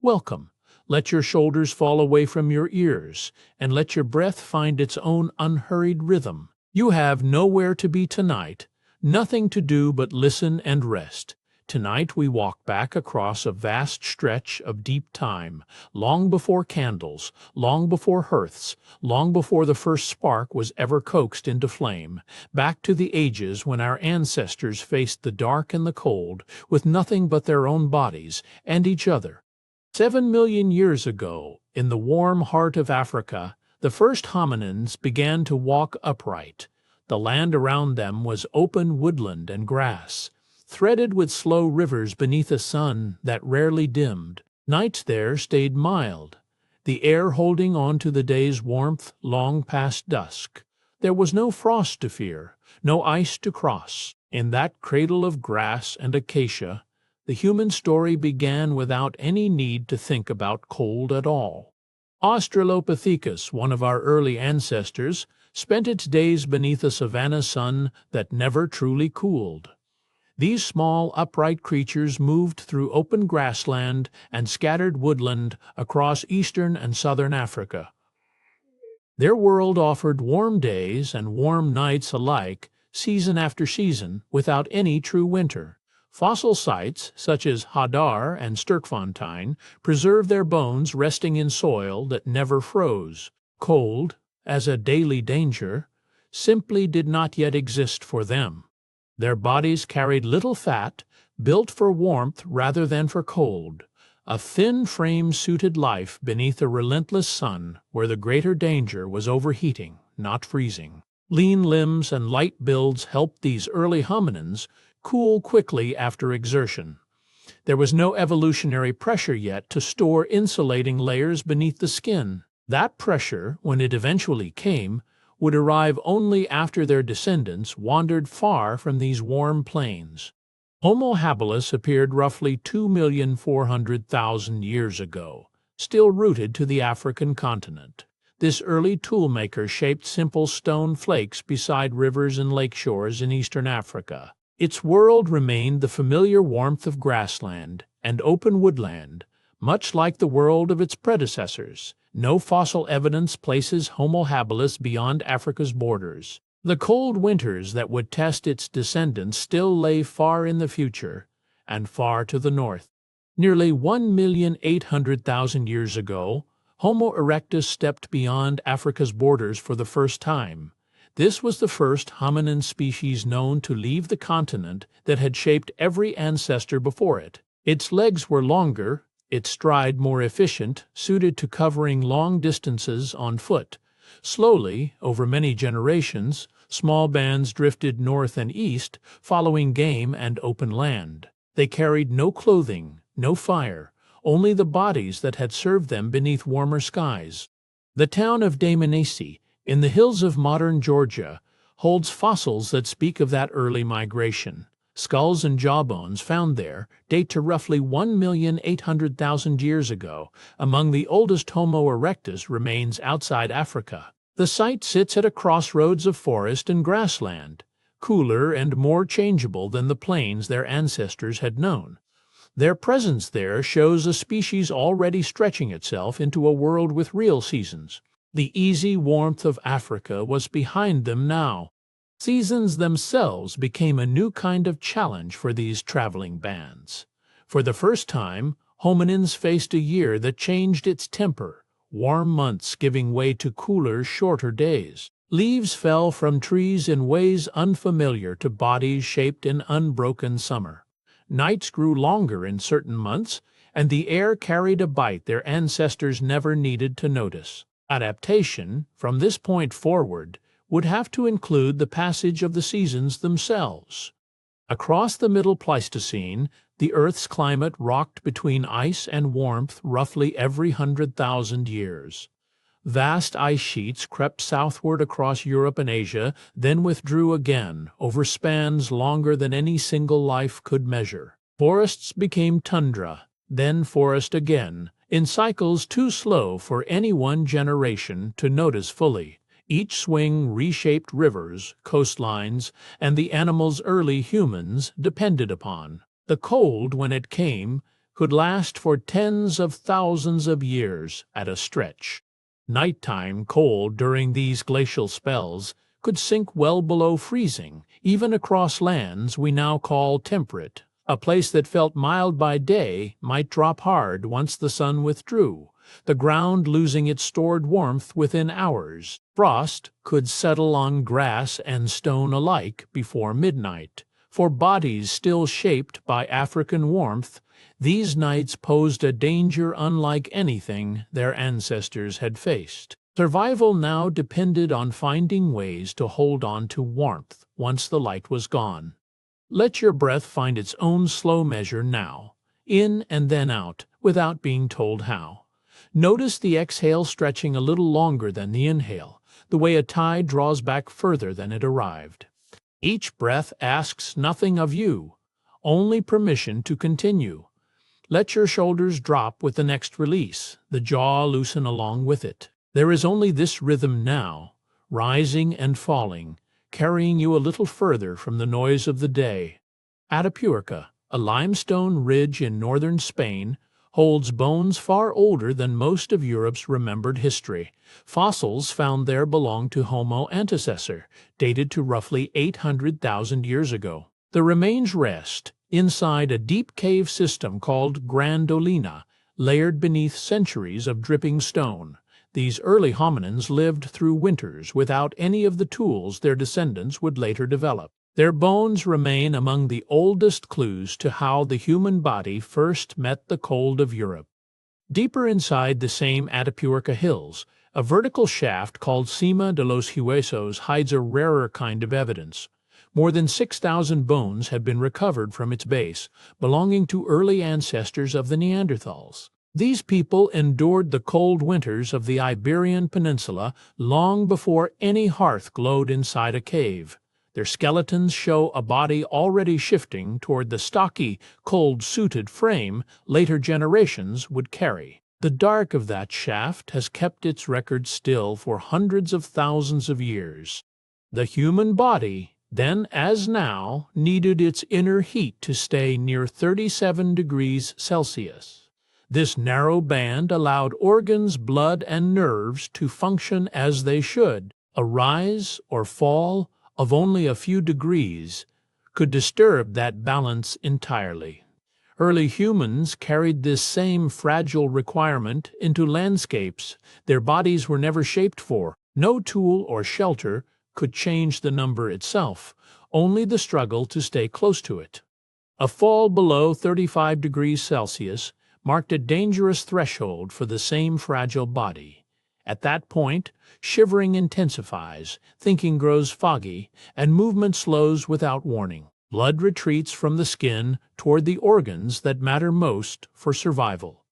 Welcome. Let your shoulders fall away from your ears, and let your breath find its own unhurried rhythm. You have nowhere to be tonight, nothing to do but listen and rest. Tonight we walk back across a vast stretch of deep time, long before candles, long before hearths, long before the first spark was ever coaxed into flame, back to the ages when our ancestors faced the dark and the cold, with nothing but their own bodies and each other. 7 million years ago, in the warm heart of Africa, the first hominins began to walk upright. The land around them was open woodland and grass, threaded with slow rivers beneath a sun that rarely dimmed. Nights there stayed mild, the air holding on to the day's warmth long past dusk. There was no frost to fear, no ice to cross. In that cradle of grass and acacia, the human story began without any need to think about cold at all. Australopithecus, one of our early ancestors, spent its days beneath a savanna sun that never truly cooled. These small, upright creatures moved through open grassland and scattered woodland across eastern and southern Africa. Their world offered warm days and warm nights alike, season after season, without any true winter. Fossil sites, such as Hadar and Sterkfontein, preserve their bones resting in soil that never froze. Cold, as a daily danger, simply did not yet exist for them. Their bodies carried little fat, built for warmth rather than for cold. A thin frame suited life beneath a relentless sun where the greater danger was overheating, not freezing. Lean limbs and light builds helped these early hominins cool quickly after exertion. There was no evolutionary pressure yet to store insulating layers beneath the skin. That pressure, when it eventually came, would arrive only after their descendants wandered far from these warm plains. Homo habilis appeared roughly 2,400,000 years ago, still rooted to the African continent. This early toolmaker shaped simple stone flakes beside rivers and lake shores in eastern Africa. Its world remained the familiar warmth of grassland and open woodland, much like the world of its predecessors. No fossil evidence places Homo habilis beyond Africa's borders. The cold winters that would test its descendants still lay far in the future, and far to the north. Nearly 1,800,000 years ago, Homo erectus stepped beyond Africa's borders for the first time. This was the first hominin species known to leave the continent that had shaped every ancestor before it. Its legs were longer, its stride more efficient, suited to covering long distances on foot. Slowly, over many generations, small bands drifted north and east, following game and open land. They carried no clothing, no fire, only the bodies that had served them beneath warmer skies. The town of Dmanisi, in the hills of modern Georgia, holds fossils that speak of that early migration. Skulls and jawbones found there date to roughly 1,800,000 years ago, among the oldest Homo erectus remains outside Africa. The site sits at a crossroads of forest and grassland, cooler and more changeable than the plains their ancestors had known. Their presence there shows a species already stretching itself into a world with real seasons. The easy warmth of Africa was behind them now. Seasons themselves became a new kind of challenge for these traveling bands. For the first time, hominins faced a year that changed its temper, warm months giving way to cooler, shorter days. Leaves fell from trees in ways unfamiliar to bodies shaped in unbroken summer. Nights grew longer in certain months, and the air carried a bite their ancestors never needed to notice. Adaptation, from this point forward, would have to include the passage of the seasons themselves. Across the Middle Pleistocene, the Earth's climate rocked between ice and warmth roughly every 100,000 years. Vast ice sheets crept southward across Europe and Asia, then withdrew again over spans longer than any single life could measure. Forests became tundra, then forest again, in cycles too slow for any one generation to notice fully. Each swing reshaped rivers, coastlines, and the animals early humans depended upon. The cold, when it came, could last for tens of thousands of years at a stretch. Nighttime cold during these glacial spells could sink well below freezing, even across lands we now call temperate. A place that felt mild by day might drop hard once the sun withdrew, the ground losing its stored warmth within hours. Frost could settle on grass and stone alike before midnight. For bodies still shaped by African warmth, these nights posed a danger unlike anything their ancestors had faced. Survival now depended on finding ways to hold on to warmth once the light was gone. Let your breath find its own slow measure now, in and then out, without being told how. Notice the exhale stretching a little longer than the inhale, the way a tide draws back further than it arrived. Each breath asks nothing of you, only permission to continue. Let your shoulders drop with the next release, the jaw loosen along with it. There is only this rhythm now, rising and falling, carrying you a little further from the noise of the day. Atapuerca, a limestone ridge in northern Spain, holds bones far older than most of Europe's remembered history. Fossils found there belong to Homo antecessor, dated to roughly 800,000 years ago. The remains rest inside a deep cave system called Grandolina, layered beneath centuries of dripping stone. These early hominins lived through winters without any of the tools their descendants would later develop. Their bones remain among the oldest clues to how the human body first met the cold of Europe. Deeper inside the same Atapuerca hills, a vertical shaft called Cima de los Huesos hides a rarer kind of evidence. More than 6,000 bones have been recovered from its base, belonging to early ancestors of the Neanderthals. These people endured the cold winters of the Iberian Peninsula long before any hearth glowed inside a cave. Their skeletons show a body already shifting toward the stocky, cold-suited frame later generations would carry. The dark of that shaft has kept its record still for hundreds of thousands of years. The human body, then as now, needed its inner heat to stay near 37 degrees Celsius. This narrow band allowed organs, blood, and nerves to function as they should. A rise or fall of only a few degrees could disturb that balance entirely. Early humans carried this same fragile requirement into landscapes their bodies were never shaped for. No tool or shelter could change the number itself, only the struggle to stay close to it. A fall below 35 degrees Celsius marked a dangerous threshold for the same fragile body. At that point, shivering intensifies, thinking grows foggy, and movement slows without warning. Blood retreats from the skin toward the organs that matter most for survival.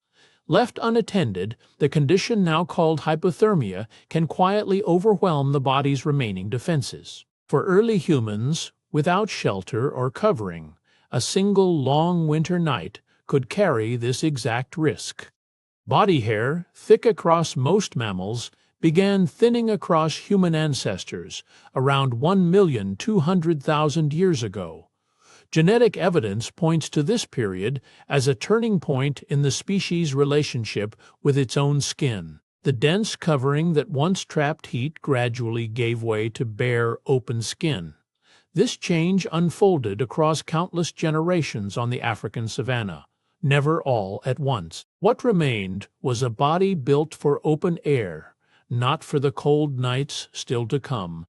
Left unattended, the condition now called hypothermia can quietly overwhelm the body's remaining defenses. For early humans, without shelter or covering, a single long winter night could carry this exact risk. Body hair, thick across most mammals, began thinning across human ancestors around 1,200,000 years ago. Genetic evidence points to this period as a turning point in the species' relationship with its own skin. The dense covering that once trapped heat gradually gave way to bare, open skin. This change unfolded across countless generations on the African savanna, never all at once. What remained was a body built for open air, not for the cold nights still to come.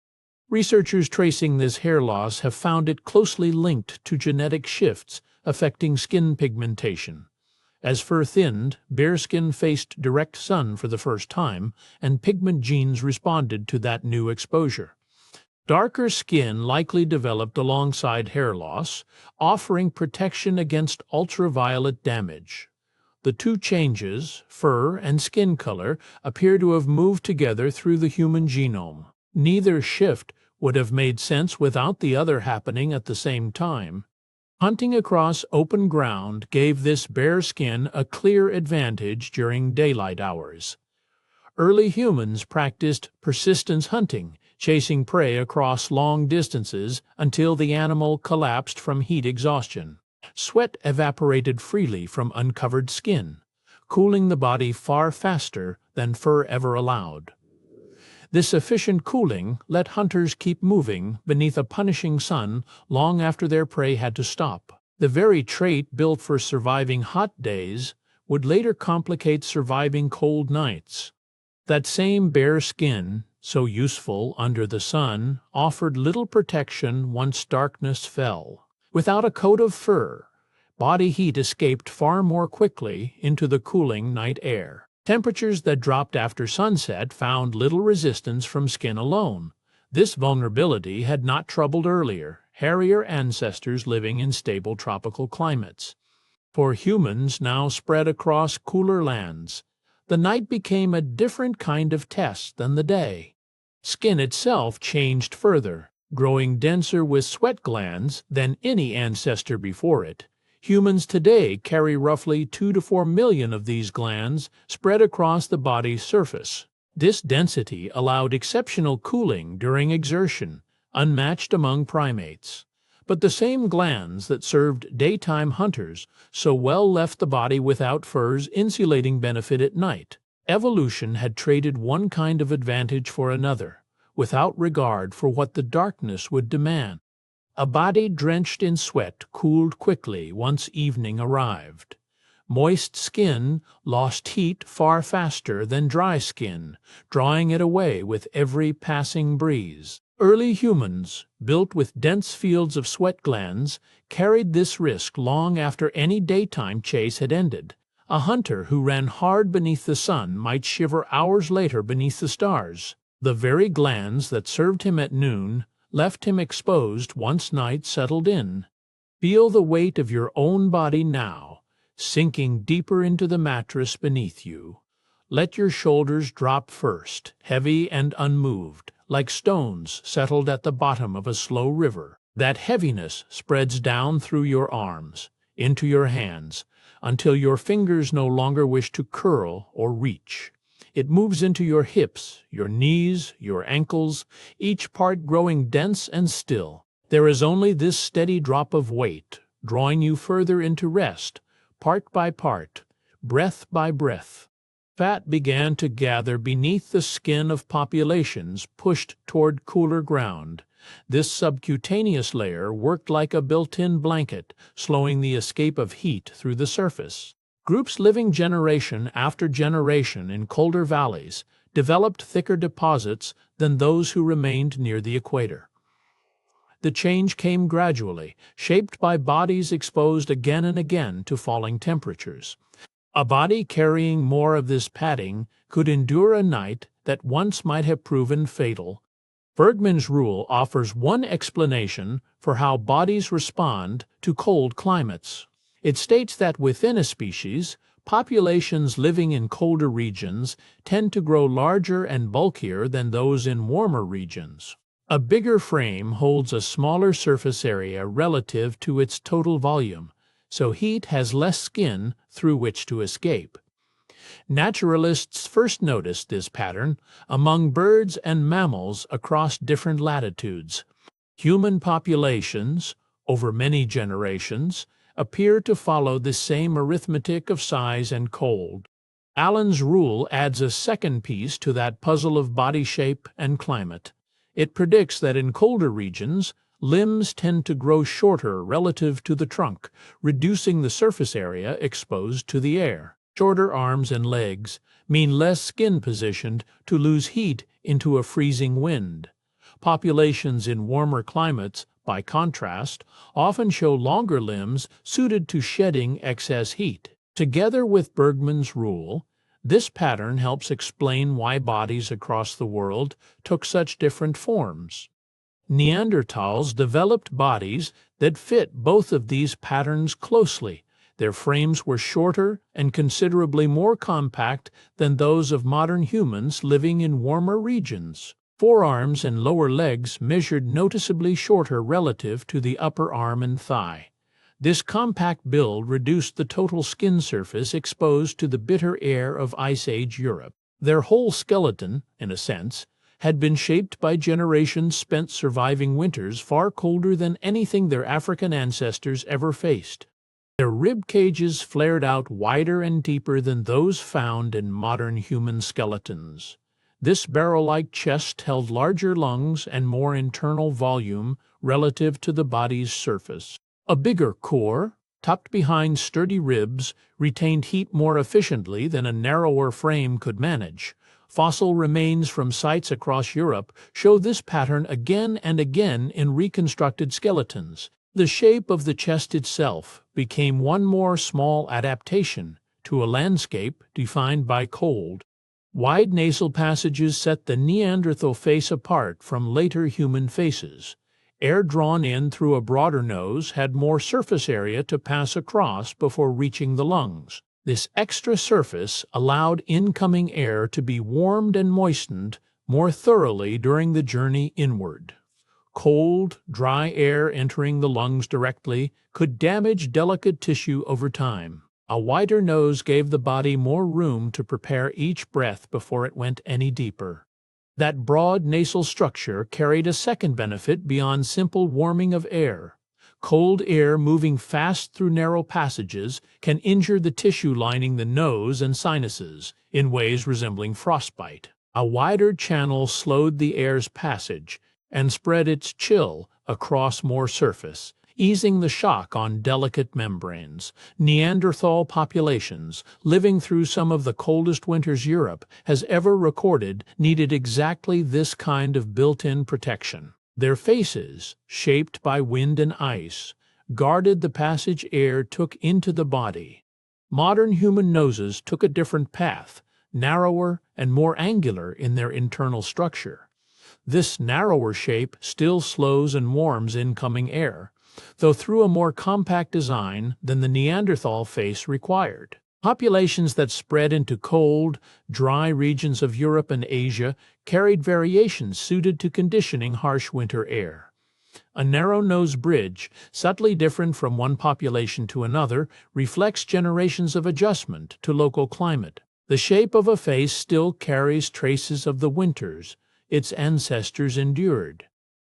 Researchers tracing this hair loss have found it closely linked to genetic shifts affecting skin pigmentation. As fur thinned, bare skin faced direct sun for the first time, and pigment genes responded to that new exposure. Darker skin likely developed alongside hair loss, offering protection against ultraviolet damage. The two changes, fur and skin color, appear to have moved together through the human genome. Neither shift would have made sense without the other happening at the same time. Hunting across open ground gave this bare skin a clear advantage during daylight hours. Early humans practiced persistence hunting, chasing prey across long distances until the animal collapsed from heat exhaustion. Sweat evaporated freely from uncovered skin, cooling the body far faster than fur ever allowed. This efficient cooling let hunters keep moving beneath a punishing sun long after their prey had to stop. The very trait built for surviving hot days would later complicate surviving cold nights. That same bare skin, so useful under the sun, offered little protection once darkness fell. Without a coat of fur, body heat escaped far more quickly into the cooling night air. Temperatures that dropped after sunset found little resistance from skin alone. This vulnerability had not troubled earlier, hairier ancestors living in stable tropical climates. For humans now spread across cooler lands, the night became a different kind of test than the day. Skin itself changed further, growing denser with sweat glands than any ancestor before it. Humans today carry roughly 2 to 4 million of these glands spread across the body's surface. This density allowed exceptional cooling during exertion, unmatched among primates. But the same glands that served daytime hunters so well left the body without fur's insulating benefit at night. Evolution had traded one kind of advantage for another, without regard for what the darkness would demand. A body drenched in sweat cooled quickly once evening arrived. Moist skin lost heat far faster than dry skin, drawing it away with every passing breeze. Early humans, built with dense fields of sweat glands, carried this risk long after any daytime chase had ended. A hunter who ran hard beneath the sun might shiver hours later beneath the stars. The very glands that served him at noon left him exposed once night settled in. Feel the weight of your own body now, sinking deeper into the mattress beneath you. Let your shoulders drop first, heavy and unmoved, like stones settled at the bottom of a slow river. That heaviness spreads down through your arms, into your hands, until your fingers no longer wish to curl or reach. It moves into your hips, your knees, your ankles, each part growing dense and still. There is only this steady drop of weight, drawing you further into rest, part by part, breath by breath. Fat began to gather beneath the skin of populations pushed toward cooler ground. This subcutaneous layer worked like a built-in blanket, slowing the escape of heat through the surface. Groups living generation after generation in colder valleys developed thicker deposits than those who remained near the equator. The change came gradually, shaped by bodies exposed again and again to falling temperatures. A body carrying more of this padding could endure a night that once might have proven fatal. Bergmann's rule offers one explanation for how bodies respond to cold climates. It states that within a species, populations living in colder regions tend to grow larger and bulkier than those in warmer regions. A bigger frame holds a smaller surface area relative to its total volume, so heat has less skin through which to escape. Naturalists first noticed this pattern among birds and mammals across different latitudes. Human populations, over many generations, appear to follow the same arithmetic of size and cold. Allen's rule adds a second piece to that puzzle of body shape and climate. It predicts that in colder regions, limbs tend to grow shorter relative to the trunk, reducing the surface area exposed to the air. Shorter arms and legs mean less skin positioned to lose heat into a freezing wind. Populations in warmer climates, by contrast, often show longer limbs suited to shedding excess heat. Together with Bergmann's rule, this pattern helps explain why bodies across the world took such different forms. Neanderthals developed bodies that fit both of these patterns closely. Their frames were shorter and considerably more compact than those of modern humans living in warmer regions. Forearms and lower legs measured noticeably shorter relative to the upper arm and thigh. This compact build reduced the total skin surface exposed to the bitter air of Ice Age Europe. Their whole skeleton, in a sense, had been shaped by generations spent surviving winters far colder than anything their African ancestors ever faced. Their rib cages flared out wider and deeper than those found in modern human skeletons. This barrel-like chest held larger lungs and more internal volume relative to the body's surface. A bigger core, tucked behind sturdy ribs, retained heat more efficiently than a narrower frame could manage. Fossil remains from sites across Europe show this pattern again and again in reconstructed skeletons. The shape of the chest itself became one more small adaptation to a landscape defined by cold. Wide nasal passages set the Neanderthal face apart from later human faces. Air drawn in through a broader nose had more surface area to pass across before reaching the lungs. This extra surface allowed incoming air to be warmed and moistened more thoroughly during the journey inward. Cold, dry air entering the lungs directly could damage delicate tissue over time. A wider nose gave the body more room to prepare each breath before it went any deeper. That broad nasal structure carried a second benefit beyond simple warming of air. Cold air moving fast through narrow passages can injure the tissue lining the nose and sinuses in ways resembling frostbite. A wider channel slowed the air's passage and spread its chill across more surface, easing the shock on delicate membranes. Neanderthal populations, living through some of the coldest winters Europe has ever recorded, needed exactly this kind of built-in protection. Their faces, shaped by wind and ice, guarded the passage air took into the body. Modern human noses took a different path, narrower and more angular in their internal structure. This narrower shape still slows and warms incoming air, though through a more compact design than the Neanderthal face required. Populations that spread into cold, dry regions of Europe and Asia carried variations suited to conditioning harsh winter air. A narrow nose bridge, subtly different from one population to another, reflects generations of adjustment to local climate. The shape of a face still carries traces of the winters its ancestors endured.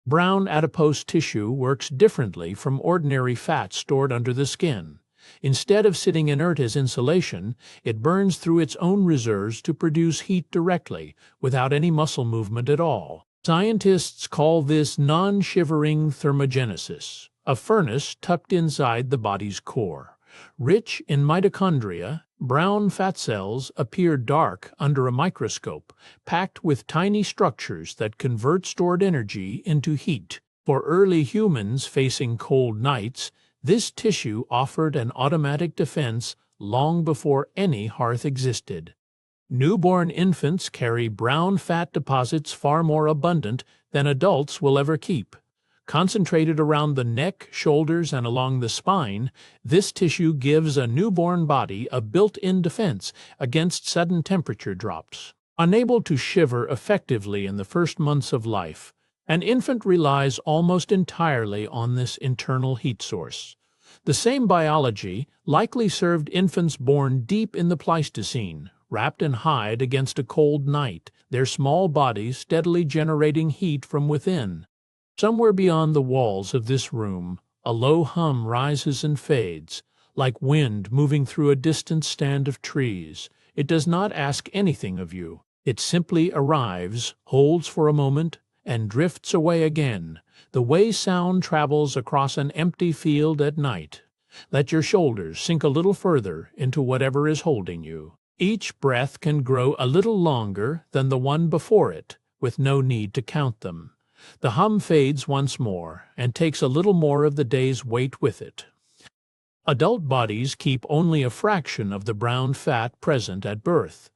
Brown adipose tissue works differently from ordinary fat stored under the skin. Instead of sitting inert as insulation, it burns through its own reserves to produce heat directly, without any muscle movement at all. Scientists call this non-shivering thermogenesis, a furnace tucked inside the body's core. Rich in mitochondria, brown fat cells appear dark under a microscope, packed with tiny structures that convert stored energy into heat. For early humans facing cold nights, this tissue offered an automatic defense long before any hearth existed. Newborn infants carry brown fat deposits far more abundant than adults will ever keep. Concentrated around the neck, shoulders, and along the spine, this tissue gives a newborn body a built-in defense against sudden temperature drops. Unable to shiver effectively in the first months of life, an infant relies almost entirely on this internal heat source. The same biology likely served infants born deep in the Pleistocene, wrapped in hide against a cold night, their small bodies steadily generating heat from within. Somewhere beyond the walls of this room, a low hum rises and fades, like wind moving through a distant stand of trees. It does not ask anything of you. It simply arrives, holds for a moment, and drifts away again, the way sound travels across an empty field at night. Let your shoulders sink a little further into whatever is holding you. Each breath can grow a little longer than the one before it, with no need to count them. The hum fades once more, and takes a little more of the day's weight with it. Adult bodies keep only a fraction of the brown fat present at birth.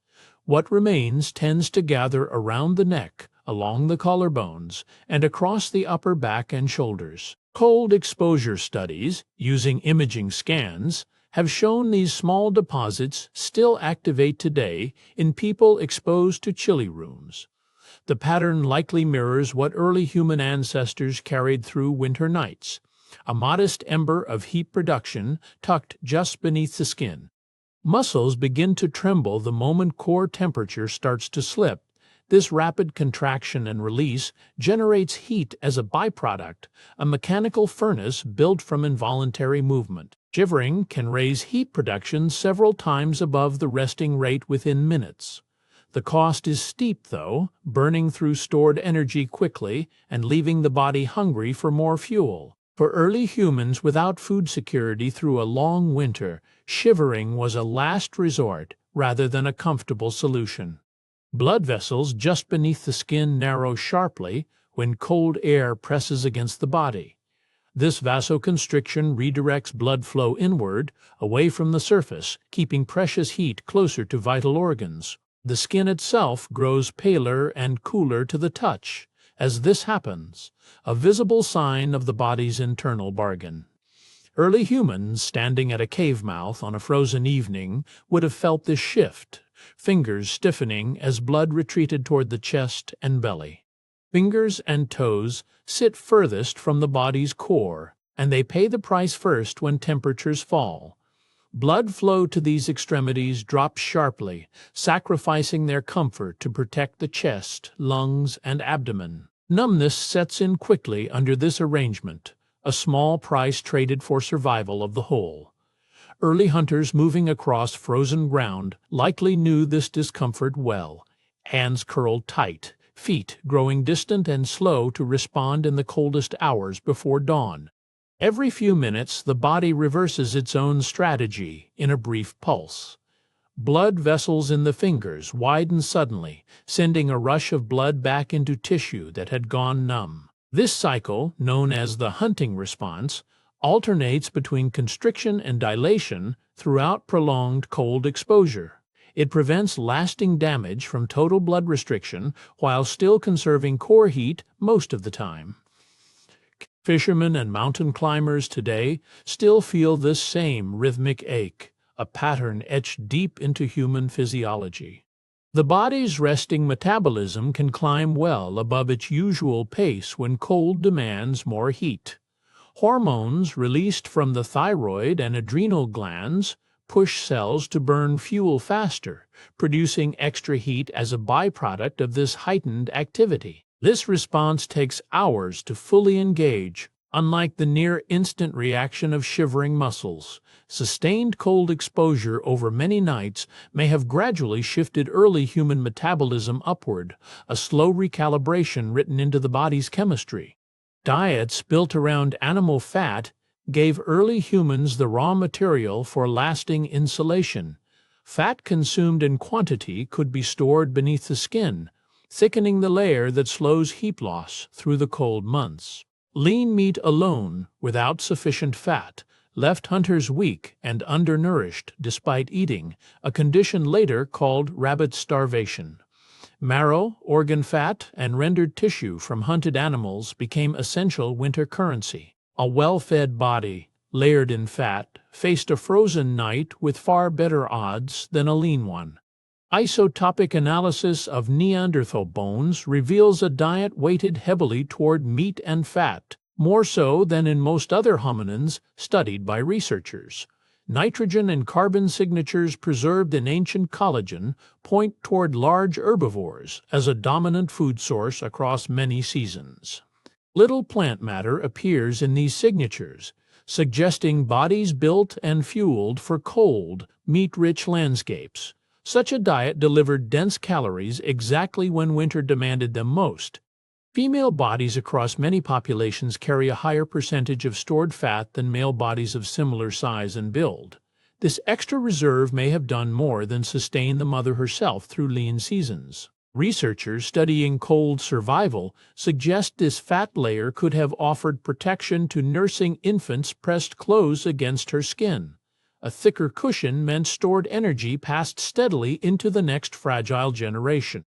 What remains tends to gather around the neck, along the collarbones, and across the upper back and shoulders. Cold exposure studies, using imaging scans, have shown these small deposits still activate today in people exposed to chilly rooms. The pattern likely mirrors what early human ancestors carried through winter nights, a modest ember of heat production tucked just beneath the skin. Muscles begin to tremble the moment core temperature starts to slip. This rapid contraction and release generates heat as a byproduct, a mechanical furnace built from involuntary movement. Shivering can raise heat production several times above the resting rate within minutes. The cost is steep, though, burning through stored energy quickly and leaving the body hungry for more fuel. For early humans without food security through a long winter, shivering was a last resort rather than a comfortable solution. Blood vessels just beneath the skin narrow sharply when cold air presses against the body. This vasoconstriction redirects blood flow inward, away from the surface, keeping precious heat closer to vital organs. The skin itself grows paler and cooler to the touch. As this happens, a visible sign of the body's internal bargain. Early humans, standing at a cave mouth on a frozen evening, would have felt this shift, fingers stiffening as blood retreated toward the chest and belly. Fingers and toes sit furthest from the body's core, and they pay the price first when temperatures fall. Blood flow to these extremities drops sharply, sacrificing their comfort to protect the chest, lungs, and abdomen. Numbness sets in quickly under this arrangement, a small price traded for survival of the whole. Early hunters moving across frozen ground likely knew this discomfort well, hands curled tight, feet growing distant and slow to respond in the coldest hours before dawn. Every few minutes, the body reverses its own strategy in a brief pulse. Blood vessels in the fingers widen suddenly, sending a rush of blood back into tissue that had gone numb. This cycle, known as the hunting response, alternates between constriction and dilation throughout prolonged cold exposure. It prevents lasting damage from total blood restriction while still conserving core heat most of the time. Fishermen and mountain climbers today still feel this same rhythmic ache, a pattern etched deep into human physiology. The body's resting metabolism can climb well above its usual pace when cold demands more heat. Hormones released from the thyroid and adrenal glands push cells to burn fuel faster, producing extra heat as a byproduct of this heightened activity. This response takes hours to fully engage, unlike the near-instant reaction of shivering muscles. Sustained cold exposure over many nights may have gradually shifted early human metabolism upward, a slow recalibration written into the body's chemistry. Diets built around animal fat gave early humans the raw material for lasting insulation. Fat consumed in quantity could be stored beneath the skin, thickening the layer that slows heat loss through the cold months. Lean meat alone, without sufficient fat, left hunters weak and undernourished despite eating, a condition later called rabbit starvation. Marrow, organ fat, and rendered tissue from hunted animals became essential winter currency. A well-fed body, layered in fat, faced a frozen night with far better odds than a lean one. Isotopic analysis of Neanderthal bones reveals a diet weighted heavily toward meat and fat, more so than in most other hominins studied by researchers. Nitrogen and carbon signatures preserved in ancient collagen point toward large herbivores as a dominant food source across many seasons. Little plant matter appears in these signatures, suggesting bodies built and fueled for cold, meat-rich landscapes. Such a diet delivered dense calories exactly when winter demanded them most. Female bodies across many populations carry a higher percentage of stored fat than male bodies of similar size and build. This extra reserve may have done more than sustain the mother herself through lean seasons. Researchers studying cold survival suggest this fat layer could have offered protection to nursing infants pressed close against her skin. A thicker cushion meant stored energy passed steadily into the next fragile generation.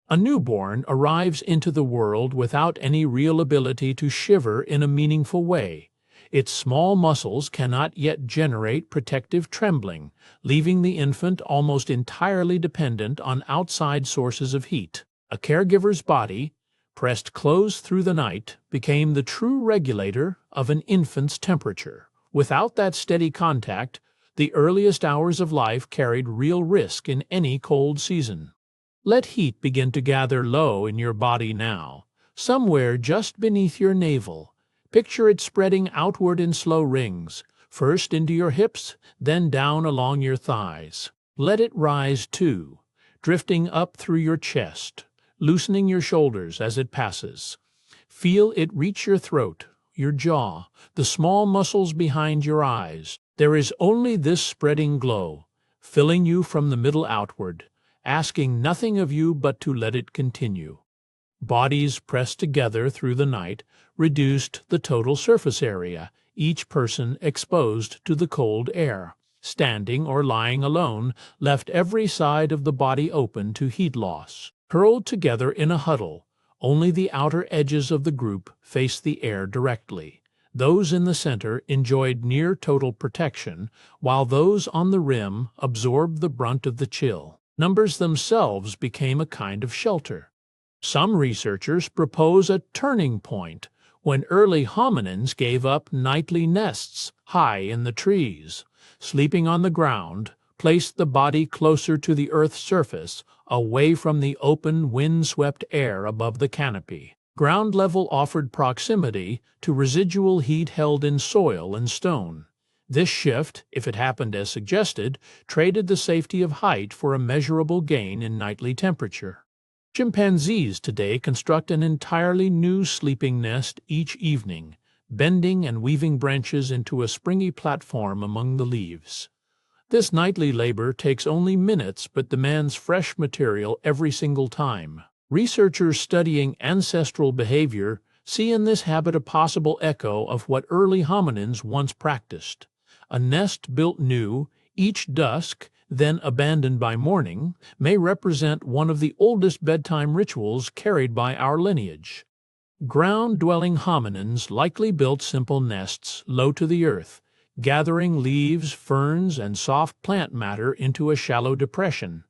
A newborn arrives into the world without any real ability to shiver in a meaningful way. Its small muscles cannot yet generate protective trembling, leaving the infant almost entirely dependent on outside sources of heat. A caregiver's body, pressed close through the night, became the true regulator of an infant's temperature. Without that steady contact, the earliest hours of life carried real risk in any cold season. Let heat begin to gather low in your body now, somewhere just beneath your navel. Picture it spreading outward in slow rings, first into your hips, then down along your thighs. Let it rise too, drifting up through your chest, loosening your shoulders as it passes. Feel it reach your throat, your jaw, the small muscles behind your eyes. There is only this spreading glow, filling you from the middle outward, asking nothing of you but to let it continue. Bodies pressed together through the night reduced the total surface area, each person exposed to the cold air. Standing or lying alone left every side of the body open to heat loss. Curled together in a huddle, only the outer edges of the group faced the air directly. Those in the center enjoyed near total protection, while those on the rim absorbed the brunt of the chill. Numbers themselves became a kind of shelter. Some researchers propose a turning point when early hominins gave up nightly nests high in the trees, sleeping on the ground, placed the body closer to the Earth's surface, away from the open, wind-swept air above the canopy. Ground level offered proximity to residual heat held in soil and stone. This shift, if it happened as suggested, traded the safety of height for a measurable gain in nightly temperature. Chimpanzees today construct an entirely new sleeping nest each evening, bending and weaving branches into a springy platform among the leaves. This nightly labor takes only minutes but demands fresh material every single time. Researchers studying ancestral behavior see in this habit a possible echo of what early hominins once practiced. A nest built new, each dusk, then abandoned by morning, may represent one of the oldest bedtime rituals carried by our lineage. Ground-dwelling hominins likely built simple nests low to the earth, gathering leaves, ferns, and soft plant matter into a shallow depression.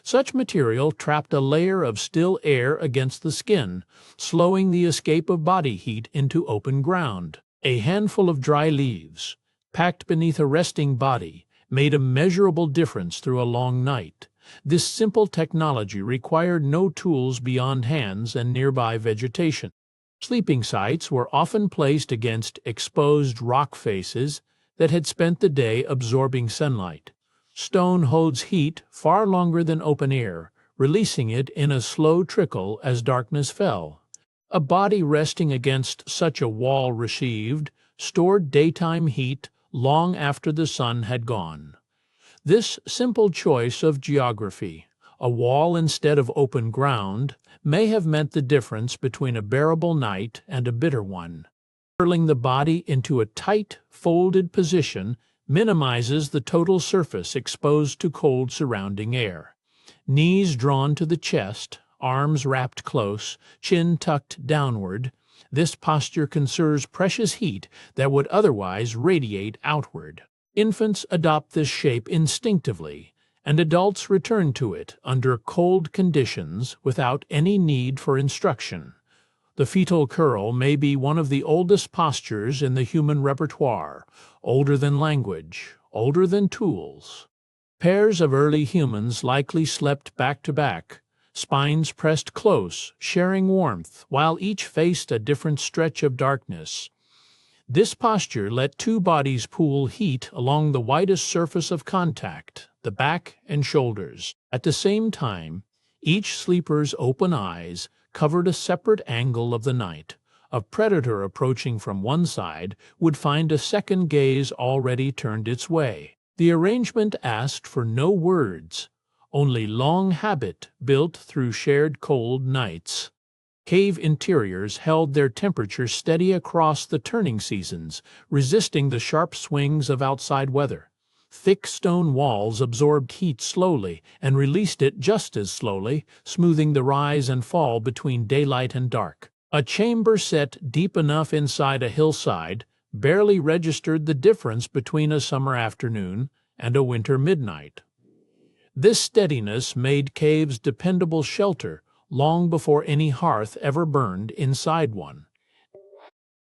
Such material trapped a layer of still air against the skin, slowing the escape of body heat into open ground. A handful of dry leaves, packed beneath a resting body, made a measurable difference through a long night. This simple technology required no tools beyond hands and nearby vegetation. Sleeping sites were often placed against exposed rock faces that had spent the day absorbing sunlight. Stone holds heat far longer than open air, releasing it in a slow trickle as darkness fell. A body resting against such a wall received, stored daytime heat long after the sun had gone. This simple choice of geography, a wall instead of open ground, may have meant the difference between a bearable night and a bitter one. Curling the body into a tight, folded position minimizes the total surface exposed to cold surrounding air. Knees drawn to the chest, arms wrapped close, chin tucked downward, this posture conserves precious heat that would otherwise radiate outward. Infants adopt this shape instinctively, and adults return to it under cold conditions without any need for instruction. The fetal curl may be one of the oldest postures in the human repertoire, older than language, older than tools. Pairs of early humans likely slept back to back, spines pressed close, sharing warmth, while each faced a different stretch of darkness. This posture let two bodies pool heat along the widest surface of contact, the back and shoulders. At the same time, each sleeper's open eyes covered a separate angle of the night. A predator approaching from one side would find a second gaze already turned its way. The arrangement asked for no words, only long habit built through shared cold nights. Cave interiors held their temperature steady across the turning seasons, resisting the sharp swings of outside weather. Thick stone walls absorbed heat slowly and released it just as slowly, smoothing the rise and fall between daylight and dark. A chamber set deep enough inside a hillside barely registered the difference between a summer afternoon and a winter midnight. This steadiness made caves dependable shelter long before any hearth ever burned inside one.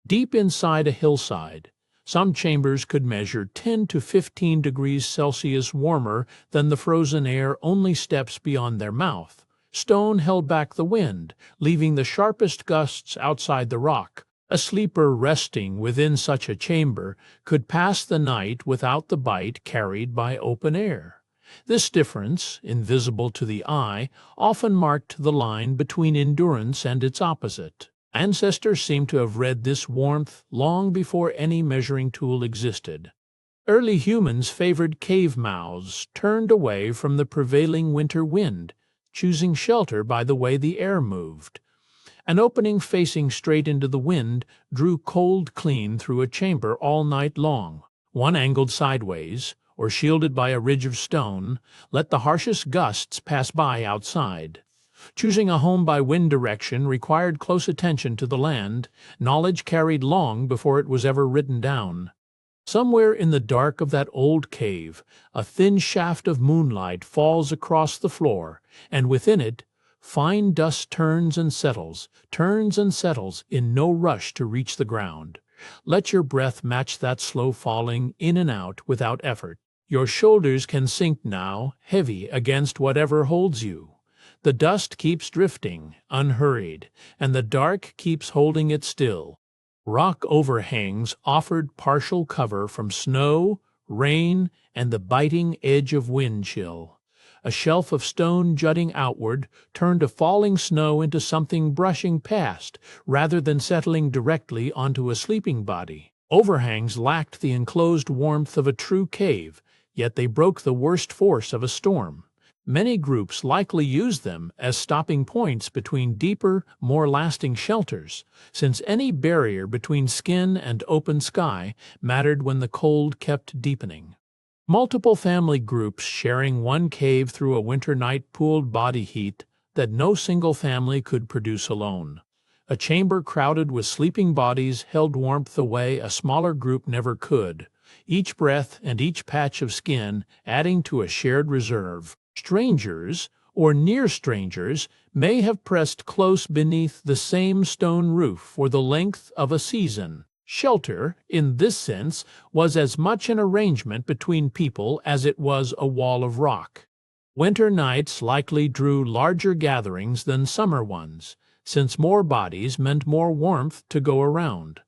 Deep inside a hillside, some chambers could measure 10 to 15 degrees Celsius warmer than the frozen air only steps beyond their mouth. Stone held back the wind, leaving the sharpest gusts outside the rock, A sleeper resting within such a chamber could pass the night without the bite carried by open air. This difference, invisible to the eye, often marked the line between endurance and its opposite. Ancestors seem to have read this warmth long before any measuring tool existed. Early humans favored cave mouths, turned away from the prevailing winter wind, choosing shelter by the way the air moved. An opening facing straight into the wind drew cold clean through a chamber all night long. One angled sideways, or shielded by a ridge of stone, let the harshest gusts pass by outside. Choosing a home by wind direction required close attention to the land, knowledge carried long before it was ever written down. Somewhere in the dark of that old cave, a thin shaft of moonlight falls across the floor, and within it, fine dust turns and settles in no rush to reach the ground. Let your breath match that slow falling in and out without effort. Your shoulders can sink now, heavy against whatever holds you. The dust keeps drifting, unhurried, and the dark keeps holding it still. Rock overhangs offered partial cover from snow, rain, and the biting edge of wind chill. A shelf of stone jutting outward turned a falling snow into something brushing past rather than settling directly onto a sleeping body. Overhangs lacked the enclosed warmth of a true cave, yet they broke the worst force of a storm. Many groups likely used them as stopping points between deeper, more lasting shelters, since any barrier between skin and open sky mattered when the cold kept deepening. Multiple family groups sharing one cave through a winter night pooled body heat that no single family could produce alone. A chamber crowded with sleeping bodies held warmth the way a smaller group never could, each breath and each patch of skin adding to a shared reserve. Strangers, or near strangers, may have pressed close beneath the same stone roof for the length of a season. Shelter, in this sense, was as much an arrangement between people as it was a wall of rock. Winter nights likely drew larger gatherings than summer ones, since more bodies meant more warmth to go around.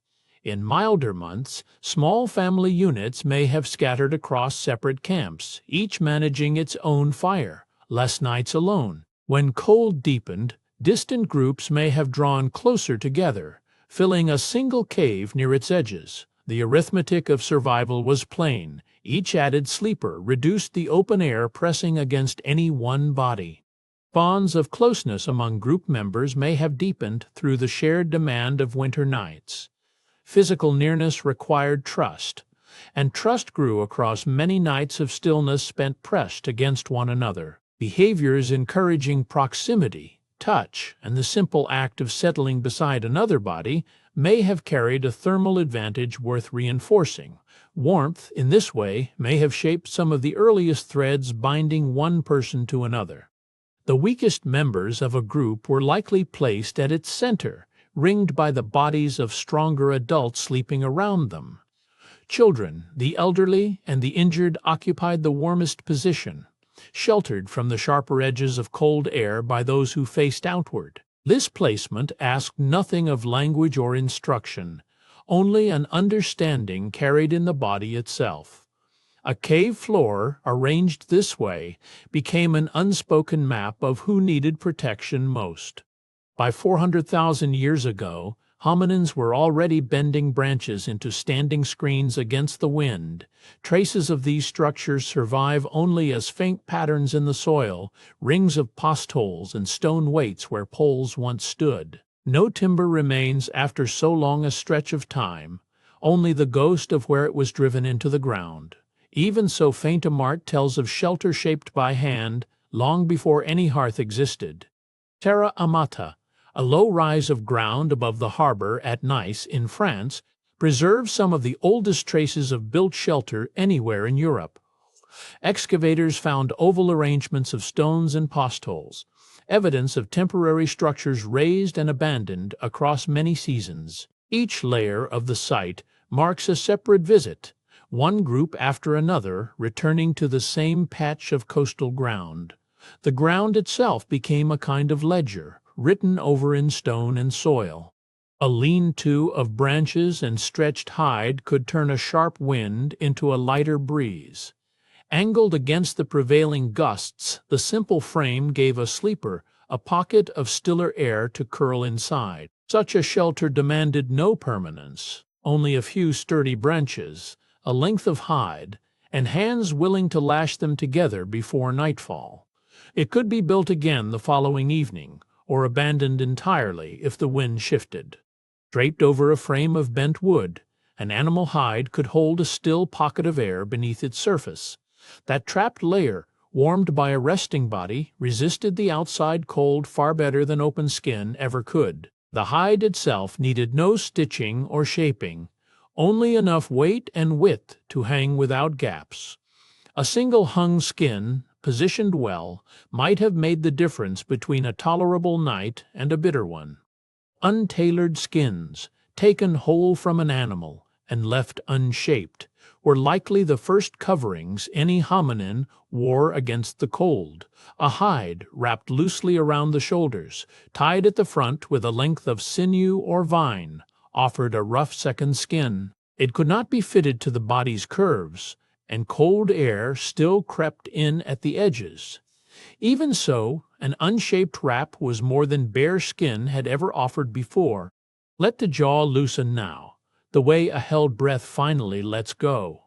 In milder months, small family units may have scattered across separate camps, each managing its own fire, less nights alone. When cold deepened, distant groups may have drawn closer together, filling a single cave near its edges. The arithmetic of survival was plain. Each added sleeper reduced the open air pressing against any one body. Bonds of closeness among group members may have deepened through the shared demand of winter nights. Physical nearness required trust, and trust grew across many nights of stillness spent pressed against one another. Behaviors encouraging proximity, touch, and the simple act of settling beside another body may have carried a thermal advantage worth reinforcing. Warmth, in this way, may have shaped some of the earliest threads binding one person to another. The weakest members of a group were likely placed at its center, ringed by the bodies of stronger adults sleeping around them. Children, the elderly, and the injured occupied the warmest position, sheltered from the sharper edges of cold air by those who faced outward. This placement asked nothing of language or instruction, only an understanding carried in the body itself. A cave floor, arranged this way, became an unspoken map of who needed protection most. By 400,000 years ago, hominins were already bending branches into standing screens against the wind. Traces of these structures survive only as faint patterns in the soil, rings of post holes and stone weights where poles once stood. No timber remains after so long a stretch of time, only the ghost of where it was driven into the ground. Even so faint a mark tells of shelter shaped by hand long before any hearth existed. Terra Amata, a low rise of ground above the harbor at Nice in France, preserves some of the oldest traces of built shelter anywhere in Europe. Excavators found oval arrangements of stones and post holes, evidence of temporary structures raised and abandoned across many seasons. Each layer of the site marks a separate visit, one group after another returning to the same patch of coastal ground. The ground itself became a kind of ledger, written over in stone and soil. A lean-to of branches and stretched hide could turn a sharp wind into a lighter breeze. Angled against the prevailing gusts, the simple frame gave a sleeper a pocket of stiller air to curl inside. Such a shelter demanded no permanence, only a few sturdy branches, a length of hide, and hands willing to lash them together before nightfall. It could be built again the following evening, or abandoned entirely if the wind shifted. Draped over a frame of bent wood, an animal hide could hold a still pocket of air beneath its surface. That trapped layer, warmed by a resting body, resisted the outside cold far better than open skin ever could. The hide itself needed no stitching or shaping, only enough weight and width to hang without gaps. A single hung skin, positioned well, might have made the difference between a tolerable night and a bitter one. Untailored skins, taken whole from an animal and left unshaped, were likely the first coverings any hominin wore against the cold. A hide wrapped loosely around the shoulders, tied at the front with a length of sinew or vine, offered a rough second skin. It could not be fitted to the body's curves, and cold air still crept in at the edges. Even so, an unshaped wrap was more than bare skin had ever offered before. Let the jaw loosen now, the way a held breath finally lets go.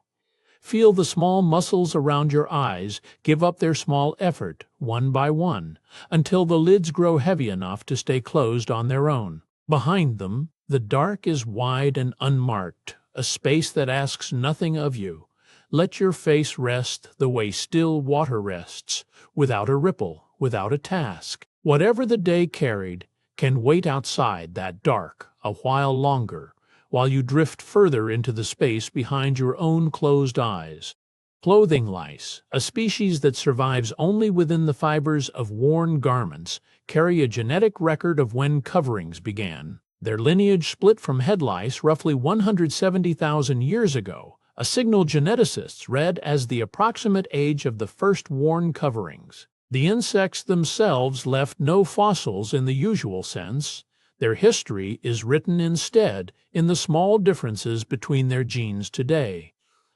Feel the small muscles around your eyes give up their small effort, one by one, until the lids grow heavy enough to stay closed on their own. Behind them, the dark is wide and unmarked, a space that asks nothing of you. Let your face rest the way still water rests, without a ripple, without a task. Whatever the day carried can wait outside that dark a while longer, while you drift further into the space behind your own closed eyes. Clothing lice, a species that survives only within the fibers of worn garments, carry a genetic record of when coverings began. Their lineage split from head lice roughly 170,000 years ago, a signal geneticists read as the approximate age of the first worn coverings. The insects themselves left no fossils in the usual sense. Their history is written instead in the small differences between their genes today.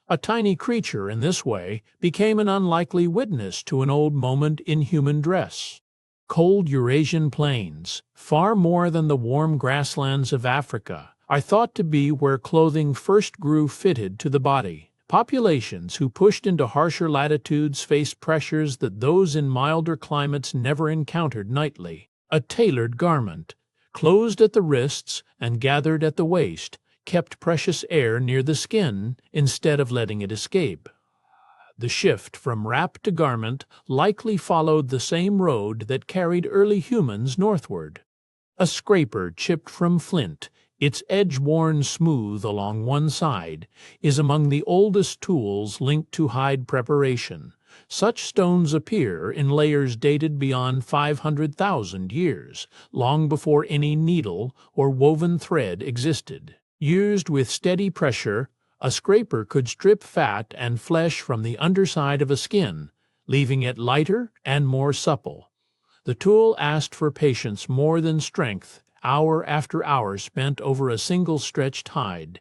A tiny creature in this way became an unlikely witness to an old moment in human dress. Cold Eurasian plains, far more than the warm grasslands of Africa, are thought to be where clothing first grew fitted to the body. Populations who pushed into harsher latitudes faced pressures that those in milder climates never encountered nightly. A tailored garment, closed at the wrists and gathered at the waist, kept precious air near the skin instead of letting it escape. The shift from wrap to garment likely followed the same road that carried early humans northward. A scraper chipped from flint, its edge worn smooth along one side, is among the oldest tools linked to hide preparation. Such stones appear in layers dated beyond 500,000 years, long before any needle or woven thread existed. Used with steady pressure, a scraper could strip fat and flesh from the underside of a skin, leaving it lighter and more supple. The tool asked for patience more than strength, hour after hour spent over a single stretched hide.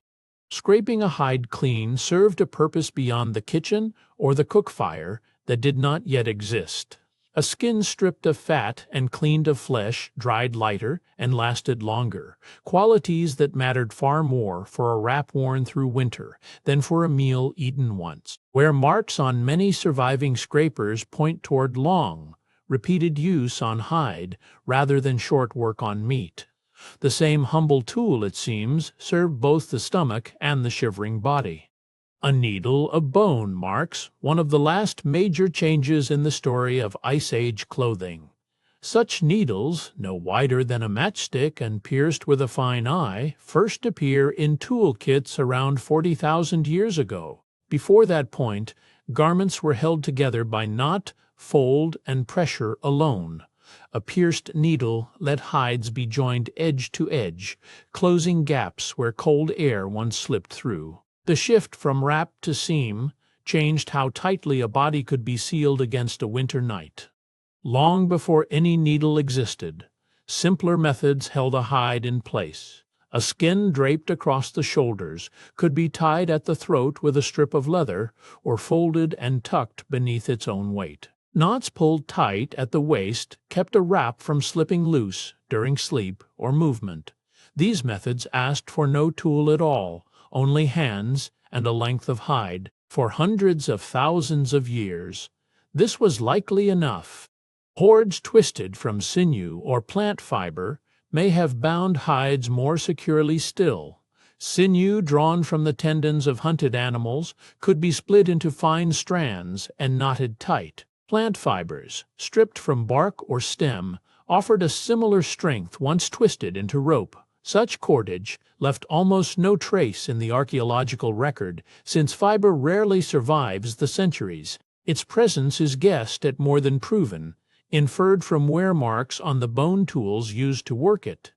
Scraping a hide clean served a purpose beyond the kitchen or the cook fire that did not yet exist. A skin stripped of fat and cleaned of flesh dried lighter and lasted longer, qualities that mattered far more for a wrap worn through winter than for a meal eaten once. Where marks on many surviving scrapers point toward long, repeated use on hide rather than short work on meat. The same humble tool, it seems, served both the stomach and the shivering body. A needle of bone marks one of the last major changes in the story of Ice Age clothing. Such needles, no wider than a matchstick and pierced with a fine eye, first appear in tool kits around 40,000 years ago. Before that point, garments were held together by knot, fold, and pressure alone. A pierced needle let hides be joined edge to edge, closing gaps where cold air once slipped through. The shift from wrap to seam changed how tightly a body could be sealed against a winter night. Long before any needle existed, simpler methods held a hide in place. A skin draped across the shoulders could be tied at the throat with a strip of leather or folded and tucked beneath its own weight. Knots pulled tight at the waist kept a wrap from slipping loose during sleep or movement. These methods asked for no tool at all, only hands and a length of hide. For hundreds of thousands of years, this was likely enough. Cords twisted from sinew or plant fiber may have bound hides more securely still. Sinew drawn from the tendons of hunted animals could be split into fine strands and knotted tight. Plant fibers, stripped from bark or stem, offered a similar strength once twisted into rope. Such cordage left almost no trace in the archaeological record, since fiber rarely survives the centuries. Its presence is guessed at more than proven, inferred from wear marks on the bone tools used to work it.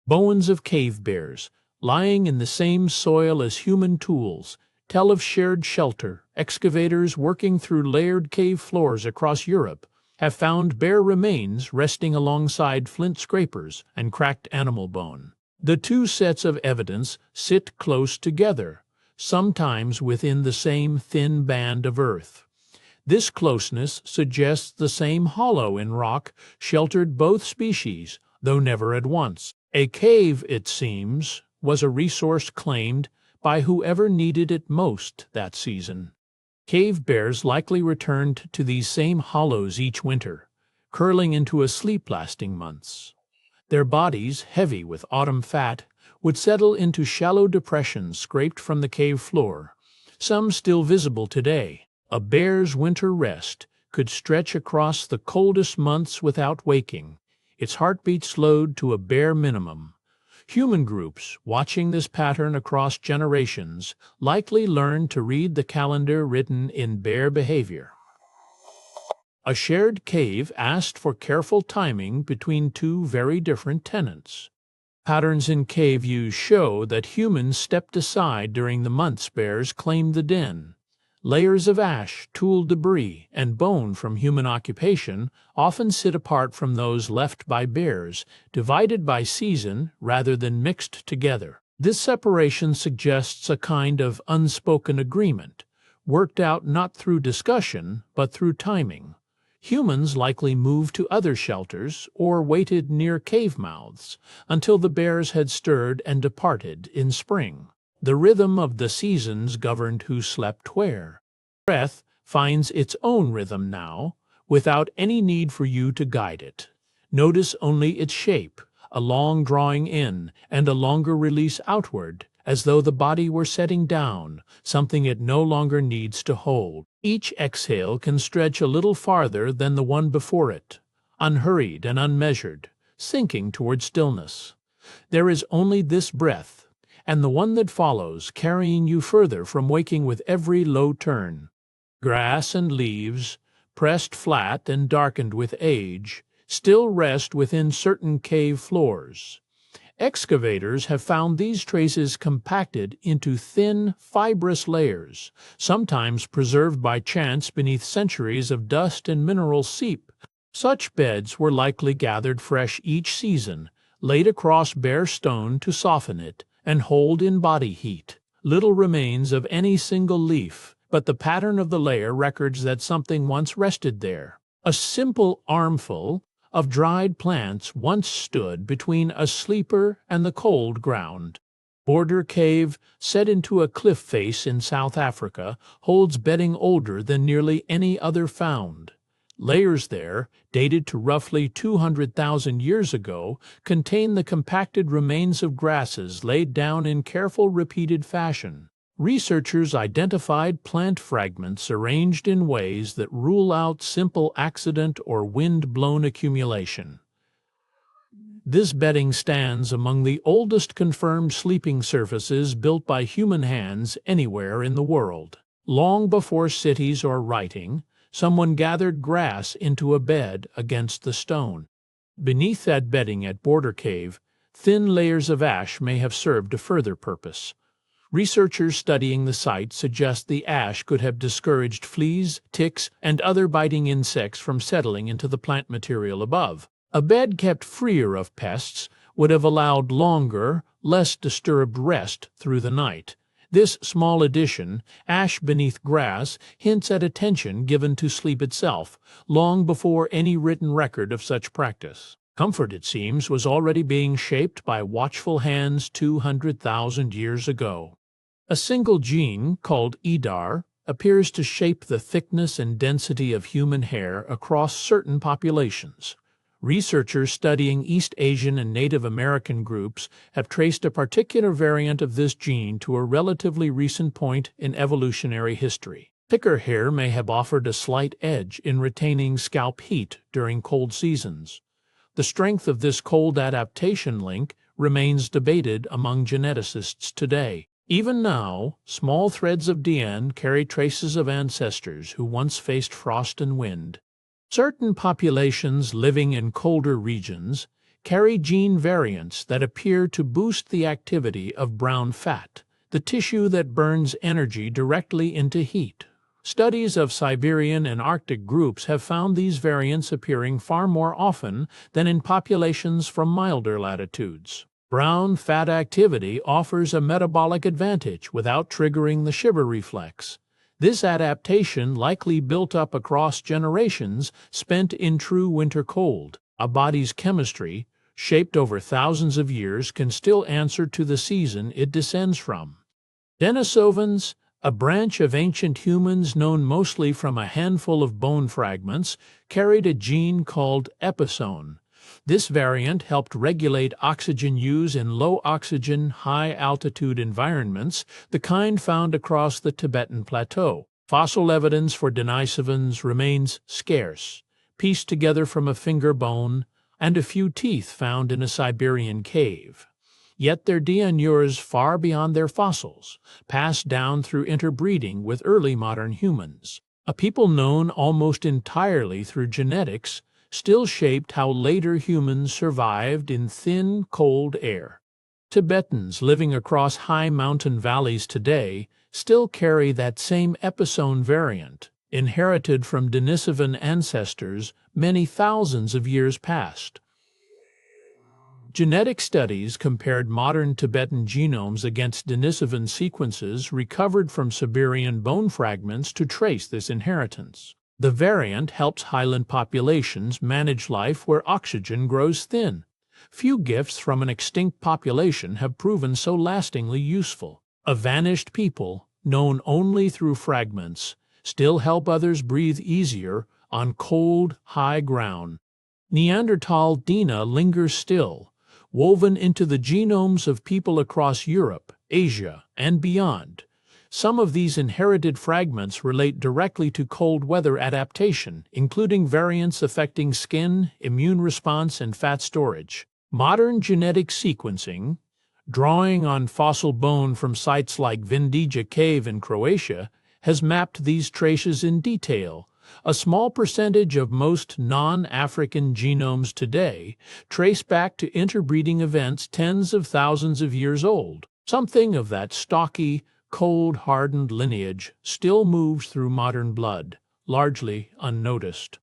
Bones of cave bears, lying in the same soil as human tools, tell of shared shelter. Excavators working through layered cave floors across Europe have found bear remains resting alongside flint scrapers and cracked animal bone. The two sets of evidence sit close together, sometimes within the same thin band of earth. This closeness suggests the same hollow in rock sheltered both species, though never at once. A cave, it seems, was a resource claimed by whoever needed it most that season. Cave bears likely returned to these same hollows each winter, curling into a sleep-lasting months. Their bodies, heavy with autumn fat, would settle into shallow depressions scraped from the cave floor, some still visible today. A bear's winter rest could stretch across the coldest months without waking, its heartbeat slowed to a bare minimum. Human groups, watching this pattern across generations, likely learned to read the calendar written in bear behavior. A shared cave asked for careful timing between two very different tenants. Patterns in cave use show that humans stepped aside during the months bears claimed the den. Layers of ash, tool debris, and bone from human occupation often sit apart from those left by bears, divided by season rather than mixed together. This separation suggests a kind of unspoken agreement, worked out not through discussion but through timing. Humans likely moved to other shelters or waited near cave mouths until the bears had stirred and departed in spring. The rhythm of the seasons governed who slept where. Breath finds its own rhythm now, without any need for you to guide it. Notice only its shape, a long drawing in and a longer release outward, as though the body were setting down, something it no longer needs to hold. Each exhale can stretch a little farther than the one before it, unhurried and unmeasured, sinking toward stillness. There is only this breath, and the one that follows, carrying you further from waking with every low turn. Grass and leaves, pressed flat and darkened with age, still rest within certain cave floors. Excavators have found these traces compacted into thin, fibrous layers, sometimes preserved by chance beneath centuries of dust and mineral seep. Such beds were likely gathered fresh each season, laid across bare stone to soften it and hold in body heat. Little remains of any single leaf, but the pattern of the layer records that something once rested there. A simple armful of dried plants once stood between a sleeper and the cold ground. Border Cave, set into a cliff face in South Africa, holds bedding older than nearly any other found. Layers there, dated to roughly 200,000 years ago, contain the compacted remains of grasses laid down in careful repeated fashion. Researchers identified plant fragments arranged in ways that rule out simple accident or wind-blown accumulation. This bedding stands among the oldest confirmed sleeping surfaces built by human hands anywhere in the world. Long before cities or writing, someone gathered grass into a bed against the stone. Beneath that bedding at Border Cave, thin layers of ash may have served a further purpose. Researchers studying the site suggest the ash could have discouraged fleas, ticks, and other biting insects from settling into the plant material above. A bed kept freer of pests would have allowed longer, less disturbed rest through the night. This small addition, ash beneath grass, hints at attention given to sleep itself, long before any written record of such practice. Comfort, it seems, was already being shaped by watchful hands 200,000 years ago. A single gene, called EDAR, appears to shape the thickness and density of human hair across certain populations. Researchers studying East Asian and Native American groups have traced a particular variant of this gene to a relatively recent point in evolutionary history. Thicker hair may have offered a slight edge in retaining scalp heat during cold seasons. The strength of this cold adaptation link remains debated among geneticists today. Even now, small threads of DNA carry traces of ancestors who once faced frost and wind. Certain populations living in colder regions carry gene variants that appear to boost the activity of brown fat, the tissue that burns energy directly into heat. Studies of Siberian and Arctic groups have found these variants appearing far more often than in populations from milder latitudes. Brown fat activity offers a metabolic advantage without triggering the shiver reflex. This adaptation likely built up across generations spent in true winter cold. A body's chemistry, shaped over thousands of years, can still answer to the season it descends from. Denisovans, a branch of ancient humans known mostly from a handful of bone fragments, carried a gene called episone. This variant helped regulate oxygen use in low-oxygen, high-altitude environments, the kind found across the Tibetan Plateau. Fossil evidence for Denisovans remains scarce, pieced together from a finger bone and a few teeth found in a Siberian cave. Yet their DNA endures far beyond their fossils, passed down through interbreeding with early modern humans. A people known almost entirely through genetics still shaped how later humans survived in thin, cold air. Tibetans living across high mountain valleys today still carry that same episone variant, inherited from Denisovan ancestors many thousands of years past. Genetic studies compared modern Tibetan genomes against Denisovan sequences recovered from Siberian bone fragments to trace this inheritance. The variant helps highland populations manage life where oxygen grows thin. Few gifts from an extinct population have proven so lastingly useful. A vanished people, known only through fragments, still help others breathe easier on cold, high ground. Neanderthal DNA lingers still, woven into the genomes of people across Europe, Asia, and beyond. Some of these inherited fragments relate directly to cold weather adaptation, including variants affecting skin, immune response, and fat storage. Modern genetic sequencing, drawing on fossil bone from sites like Vindija Cave in Croatia, has mapped these traces in detail. A small percentage of most non-African genomes today trace back to interbreeding events tens of thousands of years old. Something of that stocky, cold-hardened lineage still moves through modern blood, largely unnoticed.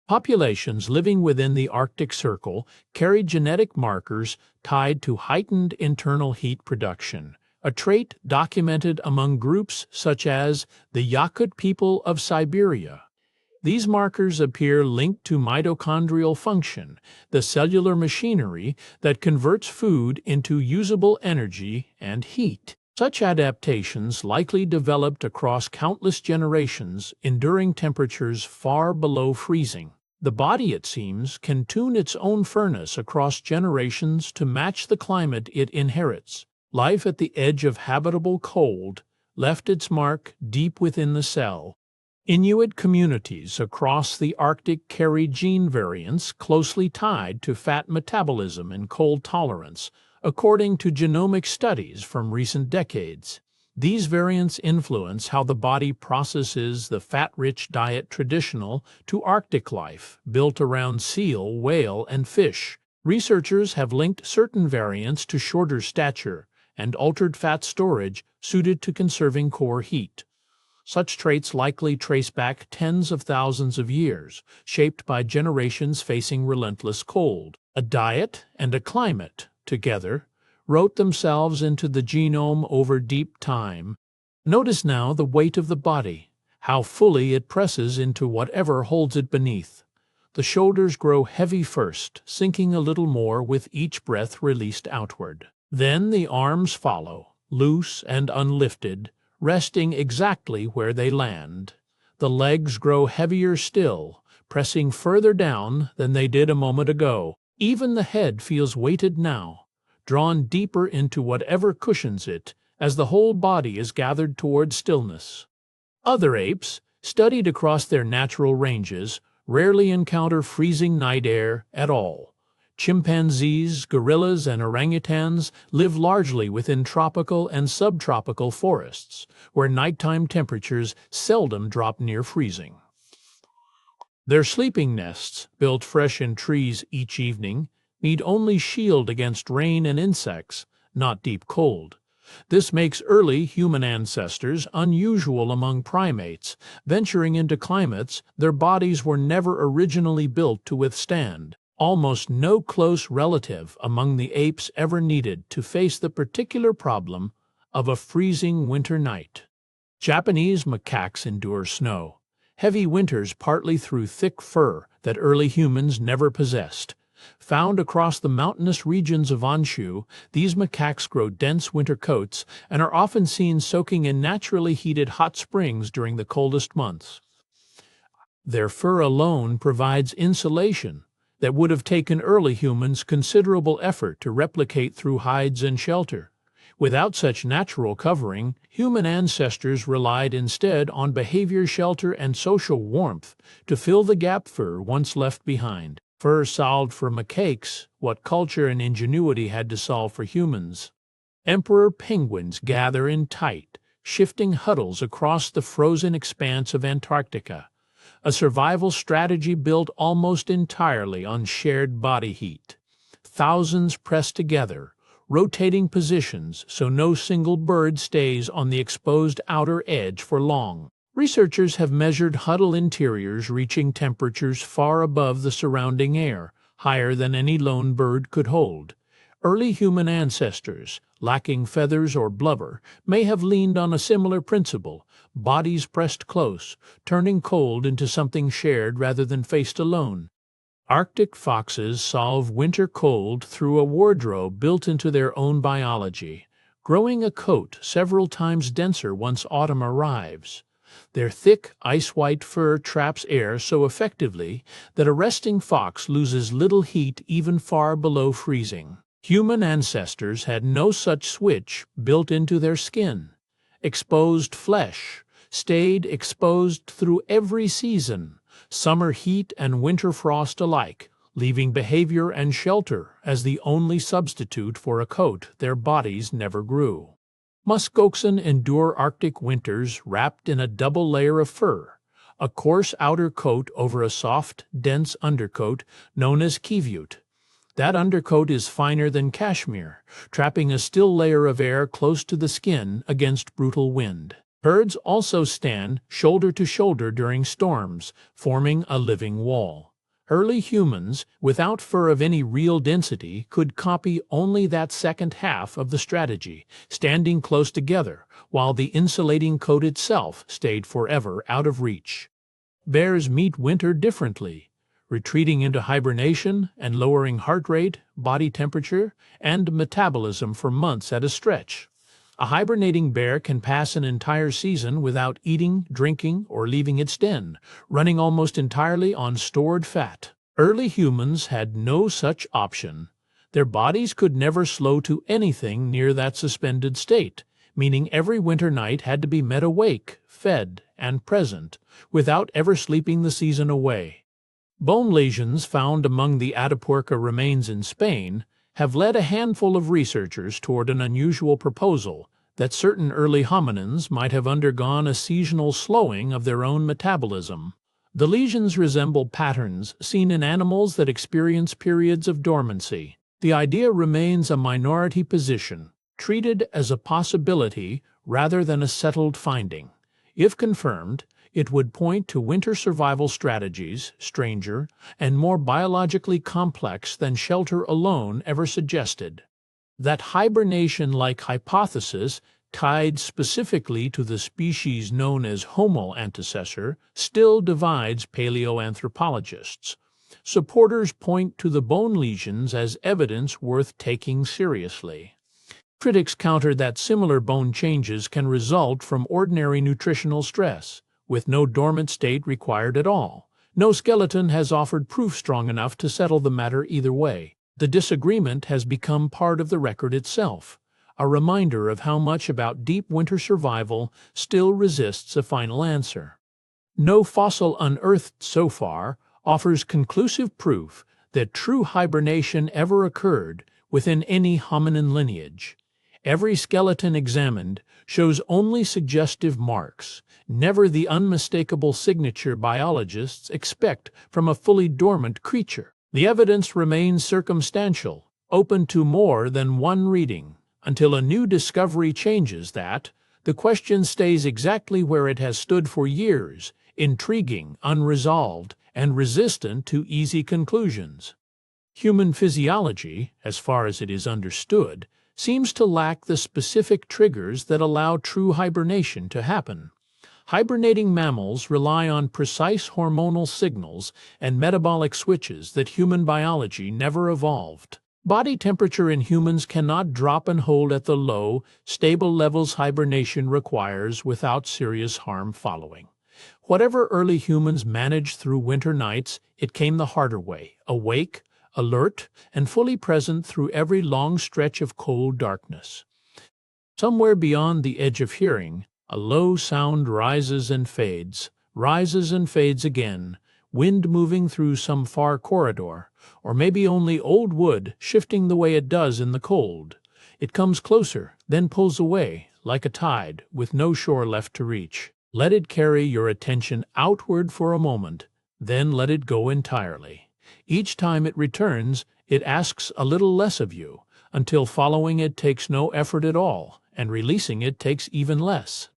Populations living within the Arctic Circle carry genetic markers tied to heightened internal heat production, a trait documented among groups such as the Yakut people of Siberia. These markers appear linked to mitochondrial function, the cellular machinery that converts food into usable energy and heat. Such adaptations likely developed across countless generations, enduring temperatures far below freezing. The body, it seems, can tune its own furnace across generations to match the climate it inherits. Life at the edge of habitable cold left its mark deep within the cell. Inuit communities across the Arctic carry gene variants closely tied to fat metabolism and cold tolerance, according to genomic studies from recent decades. These variants influence how the body processes the fat-rich diet traditional to Arctic life, built around seal, whale, and fish. Researchers have linked certain variants to shorter stature and altered fat storage suited to conserving core heat. Such traits likely trace back tens of thousands of years, shaped by generations facing relentless cold. A diet and a climate together, wrote themselves into the genome over deep time. Notice now the weight of the body, how fully it presses into whatever holds it beneath. The shoulders grow heavy first, sinking a little more with each breath released outward. Then the arms follow, loose and unlifted, resting exactly where they land. The legs grow heavier still, pressing further down than they did a moment ago. Even the head feels weighted now, drawn deeper into whatever cushions it, as the whole body is gathered toward stillness. Other apes, studied across their natural ranges, rarely encounter freezing night air at all. Chimpanzees, gorillas, and orangutans live largely within tropical and subtropical forests, where nighttime temperatures seldom drop near freezing. Their sleeping nests, built fresh in trees each evening, need only shield against rain and insects, not deep cold. This makes early human ancestors unusual among primates, venturing into climates their bodies were never originally built to withstand. Almost no close relative among the apes ever needed to face the particular problem of a freezing winter night. Japanese macaques endure snow, heavy winters partly through thick fur that early humans never possessed. Found across the mountainous regions of Honshu, these macaques grow dense winter coats and are often seen soaking in naturally heated hot springs during the coldest months. Their fur alone provides insulation that would have taken early humans considerable effort to replicate through hides and shelter. Without such natural covering, human ancestors relied instead on behavior shelter and social warmth to fill the gap fur once left behind. Fur solved for macaques what culture and ingenuity had to solve for humans. Emperor penguins gather in tight, shifting huddles across the frozen expanse of Antarctica, a survival strategy built almost entirely on shared body heat. Thousands press together, rotating positions so no single bird stays on the exposed outer edge for long. Researchers have measured huddle interiors reaching temperatures far above the surrounding air, higher than any lone bird could hold. Early human ancestors, lacking feathers or blubber, may have leaned on a similar principle, bodies pressed close, turning cold into something shared rather than faced alone. Arctic foxes solve winter cold through a wardrobe built into their own biology, growing a coat several times denser once autumn arrives. Their thick, ice-white fur traps air so effectively that a resting fox loses little heat even far below freezing. Human ancestors had no such switch built into their skin. Exposed flesh stayed exposed through every season, summer heat and winter frost alike, leaving behavior and shelter as the only substitute for a coat their bodies never grew. Musk oxen endure Arctic winters wrapped in a double layer of fur, a coarse outer coat over a soft, dense undercoat known as kivyut. That undercoat is finer than cashmere, trapping a still layer of air close to the skin against brutal wind. Herds also stand shoulder to shoulder during storms, forming a living wall. Early humans, without fur of any real density, could copy only that second half of the strategy, standing close together, while the insulating coat itself stayed forever out of reach. Bears meet winter differently, retreating into hibernation and lowering heart rate, body temperature, and metabolism for months at a stretch. A hibernating bear can pass an entire season without eating, drinking, or leaving its den, running almost entirely on stored fat. Early humans had no such option. Their bodies could never slow to anything near that suspended state, meaning every winter night had to be met awake, fed, and present, without ever sleeping the season away. Bone lesions found among the Atapuerca remains in Spain have led a handful of researchers toward an unusual proposal that certain early hominins might have undergone a seasonal slowing of their own metabolism. The lesions resemble patterns seen in animals that experience periods of dormancy. The idea remains a minority position, treated as a possibility rather than a settled finding. If confirmed, it would point to winter survival strategies, stranger, and more biologically complex than shelter alone ever suggested. That hibernation-like hypothesis, tied specifically to the species known as Homo antecessor, still divides paleoanthropologists. Supporters point to the bone lesions as evidence worth taking seriously. Critics counter that similar bone changes can result from ordinary nutritional stress, with no dormant state required at all. No skeleton has offered proof strong enough to settle the matter either way. The disagreement has become part of the record itself, a reminder of how much about deep winter survival still resists a final answer. No fossil unearthed so far offers conclusive proof that true hibernation ever occurred within any hominin lineage. Every skeleton examined shows only suggestive marks, never the unmistakable signature biologists expect from a fully dormant creature. The evidence remains circumstantial, open to more than one reading. Until a new discovery changes that, the question stays exactly where it has stood for years, intriguing, unresolved, and resistant to easy conclusions. Human physiology, as far as it is understood, seems to lack the specific triggers that allow true hibernation to happen. Hibernating mammals rely on precise hormonal signals and metabolic switches that human biology never evolved. Body temperature in humans cannot drop and hold at the low, stable levels hibernation requires without serious harm following. Whatever early humans managed through winter nights, it came the harder way, awake, alert, and fully present through every long stretch of cold darkness. Somewhere beyond the edge of hearing, a low sound rises and fades again, wind moving through some far corridor, or maybe only old wood shifting the way it does in the cold. It comes closer, then pulls away, like a tide, with no shore left to reach. Let it carry your attention outward for a moment, then let it go entirely. Each time it returns, it asks a little less of you, until following it takes no effort at all, and releasing it takes even less.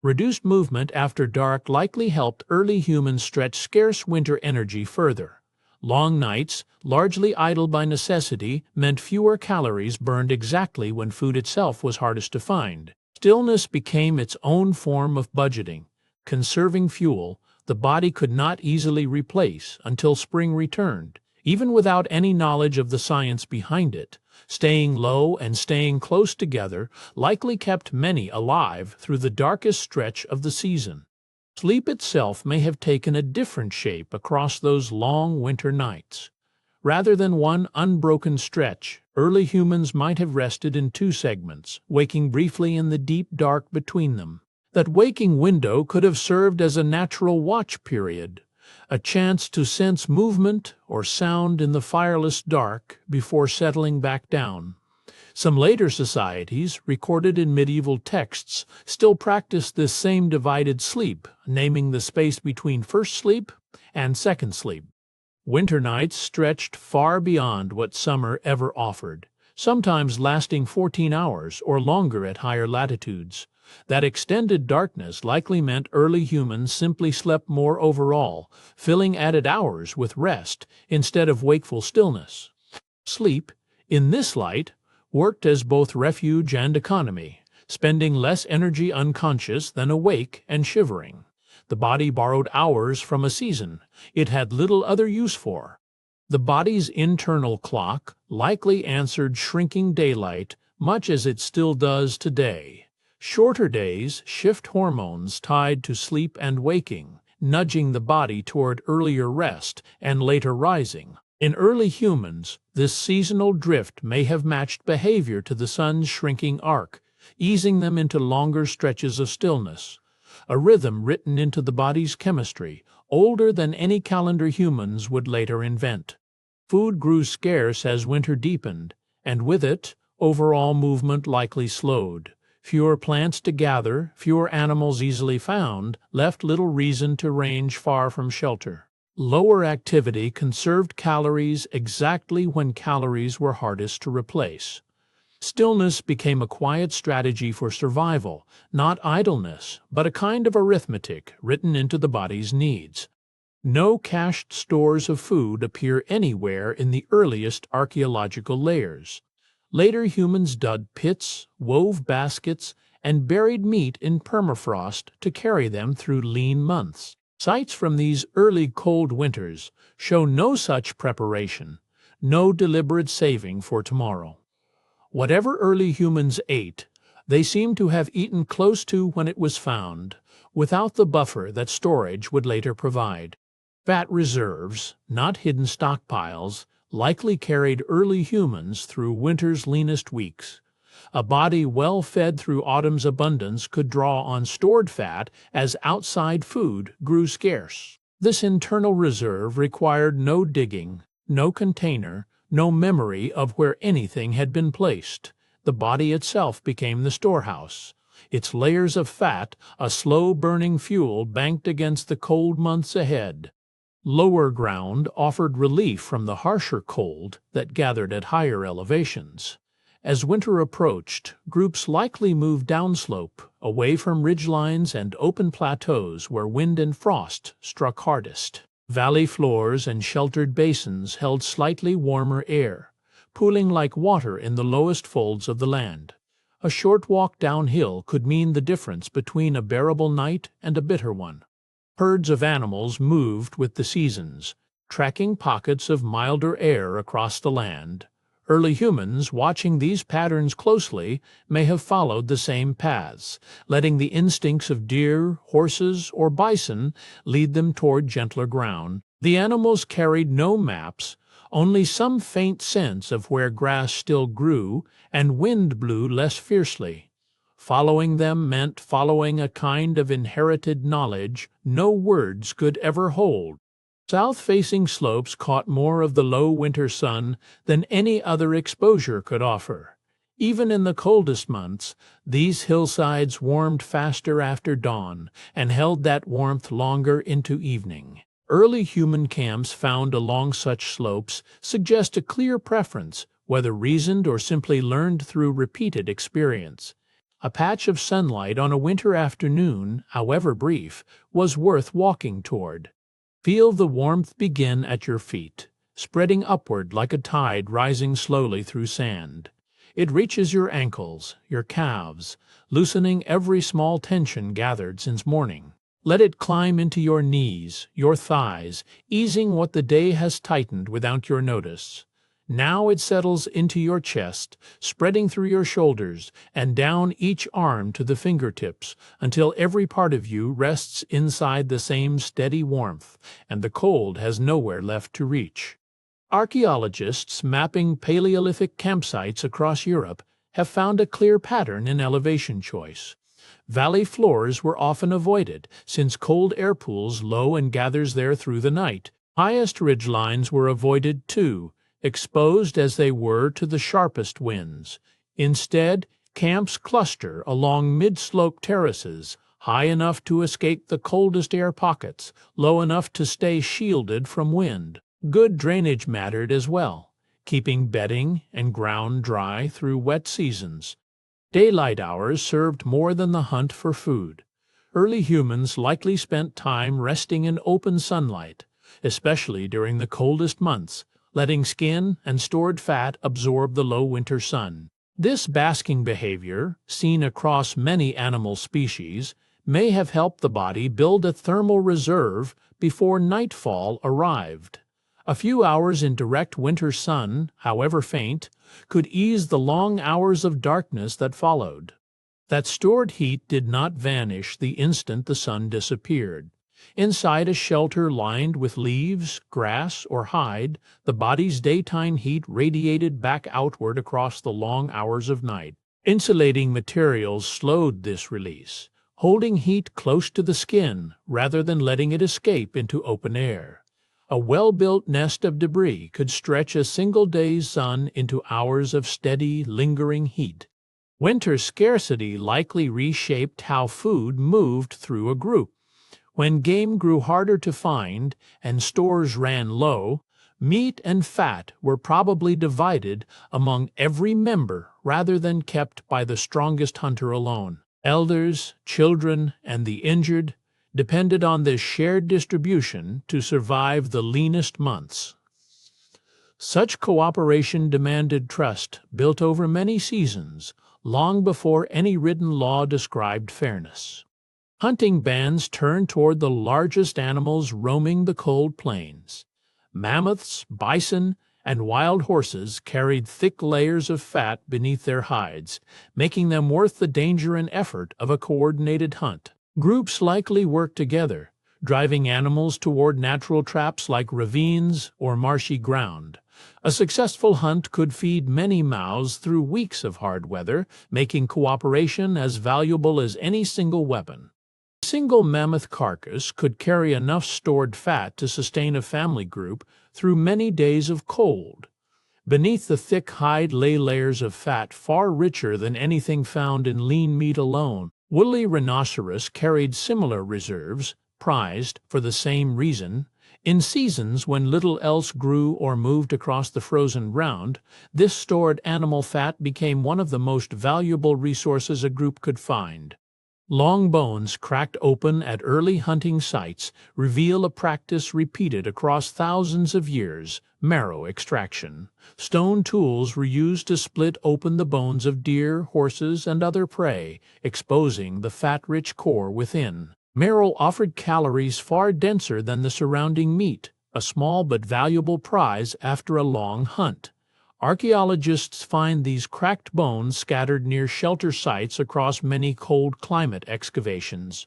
Reduced movement after dark likely helped early humans stretch scarce winter energy further. Long nights, largely idle by necessity, meant fewer calories burned exactly when food itself was hardest to find. Stillness became its own form of budgeting, conserving fuel the body could not easily replace until spring returned. Even without any knowledge of the science behind it, staying low and staying close together likely kept many alive through the darkest stretch of the season. Sleep itself may have taken a different shape across those long winter nights. Rather than one unbroken stretch, early humans might have rested in two segments, waking briefly in the deep dark between them. That waking window could have served as a natural watch period, a chance to sense movement or sound in the fireless dark before settling back down. Some later societies, recorded in medieval texts, still practiced this same divided sleep, naming the space between first sleep and second sleep. Winter nights stretched far beyond what summer ever offered, sometimes lasting 14 hours or longer at higher latitudes. That extended darkness likely meant early humans simply slept more overall, filling added hours with rest instead of wakeful stillness. Sleep, in this light, worked as both refuge and economy, spending less energy unconscious than awake and shivering. The body borrowed hours from a season it had little other use for. The body's internal clock likely answered shrinking daylight much as it still does today. Shorter days shift hormones tied to sleep and waking, nudging the body toward earlier rest and later rising. In early humans, this seasonal drift may have matched behavior to the sun's shrinking arc, easing them into longer stretches of stillness. A rhythm written into the body's chemistry, older than any calendar humans would later invent. Food grew scarce as winter deepened, and with it, overall movement likely slowed. Fewer plants to gather, fewer animals easily found, left little reason to range far from shelter. Lower activity conserved calories exactly when calories were hardest to replace. Stillness became a quiet strategy for survival, not idleness, but a kind of arithmetic written into the body's needs. No cached stores of food appear anywhere in the earliest archaeological layers. Later humans dug pits, wove baskets, and buried meat in permafrost to carry them through lean months. Sites from these early cold winters show no such preparation, no deliberate saving for tomorrow. Whatever early humans ate, they seem to have eaten close to when it was found, without the buffer that storage would later provide. Fat reserves, not hidden stockpiles, likely carried early humans through winter's leanest weeks. A body well fed through autumn's abundance could draw on stored fat as outside food grew scarce. This internal reserve required no digging, no container, no memory of where anything had been placed. The body itself became the storehouse. Its layers of fat, a slow-burning fuel banked against the cold months ahead. Lower ground offered relief from the harsher cold that gathered at higher elevations. As winter approached, groups likely moved downslope, away from ridgelines and open plateaus where wind and frost struck hardest. Valley floors and sheltered basins held slightly warmer air, pooling like water in the lowest folds of the land. A short walk downhill could mean the difference between a bearable night and a bitter one. Herds of animals moved with the seasons, tracking pockets of milder air across the land. Early humans, watching these patterns closely, may have followed the same paths, letting the instincts of deer, horses, or bison lead them toward gentler ground. The animals carried no maps, only some faint sense of where grass still grew and wind blew less fiercely. Following them meant following a kind of inherited knowledge no words could ever hold. South-facing slopes caught more of the low winter sun than any other exposure could offer. Even in the coldest months, these hillsides warmed faster after dawn and held that warmth longer into evening. Early human camps found along such slopes suggest a clear preference, whether reasoned or simply learned through repeated experience. A patch of sunlight on a winter afternoon, however brief, was worth walking toward. Feel the warmth begin at your feet, spreading upward like a tide rising slowly through sand. It reaches your ankles, your calves, loosening every small tension gathered since morning. Let it climb into your knees, your thighs, easing what the day has tightened without your notice. Now it settles into your chest, spreading through your shoulders and down each arm to the fingertips until every part of you rests inside the same steady warmth, and the cold has nowhere left to reach. Archaeologists mapping Paleolithic campsites across Europe have found a clear pattern in elevation choice. Valley floors were often avoided, since cold air pools low and gathers there through the night. Highest ridgelines were avoided too, exposed as they were to the sharpest winds. Instead, camps cluster along mid-slope terraces, high enough to escape the coldest air pockets, low enough to stay shielded from wind. Good drainage mattered as well, keeping bedding and ground dry through wet seasons. Daylight hours served more than the hunt for food. Early humans likely spent time resting in open sunlight, especially during the coldest months, letting skin and stored fat absorb the low winter sun. This basking behavior, seen across many animal species, may have helped the body build a thermal reserve before nightfall arrived. A few hours in direct winter sun, however faint, could ease the long hours of darkness that followed. That stored heat did not vanish the instant the sun disappeared. Inside a shelter lined with leaves, grass, or hide, the body's daytime heat radiated back outward across the long hours of night. Insulating materials slowed this release, holding heat close to the skin rather than letting it escape into open air. A well-built nest of debris could stretch a single day's sun into hours of steady, lingering heat. Winter scarcity likely reshaped how food moved through a group. When game grew harder to find and stores ran low, meat and fat were probably divided among every member rather than kept by the strongest hunter alone. Elders, children, and the injured depended on this shared distribution to survive the leanest months. Such cooperation demanded trust built over many seasons, long before any written law described fairness. Hunting bands turned toward the largest animals roaming the cold plains. Mammoths, bison, and wild horses carried thick layers of fat beneath their hides, making them worth the danger and effort of a coordinated hunt. Groups likely worked together, driving animals toward natural traps like ravines or marshy ground. A successful hunt could feed many mouths through weeks of hard weather, making cooperation as valuable as any single weapon. A single mammoth carcass could carry enough stored fat to sustain a family group through many days of cold. Beneath the thick hide lay layers of fat far richer than anything found in lean meat alone. Woolly rhinoceros carried similar reserves, prized for the same reason. In seasons when little else grew or moved across the frozen ground, this stored animal fat became one of the most valuable resources a group could find. Long bones cracked open at early hunting sites reveal a practice repeated across thousands of years: marrow extraction. Stone tools were used to split open the bones of deer, horses, and other prey, exposing the fat-rich core within. Marrow offered calories far denser than the surrounding meat, a small but valuable prize after a long hunt. Archaeologists find these cracked bones scattered near shelter sites across many cold climate excavations.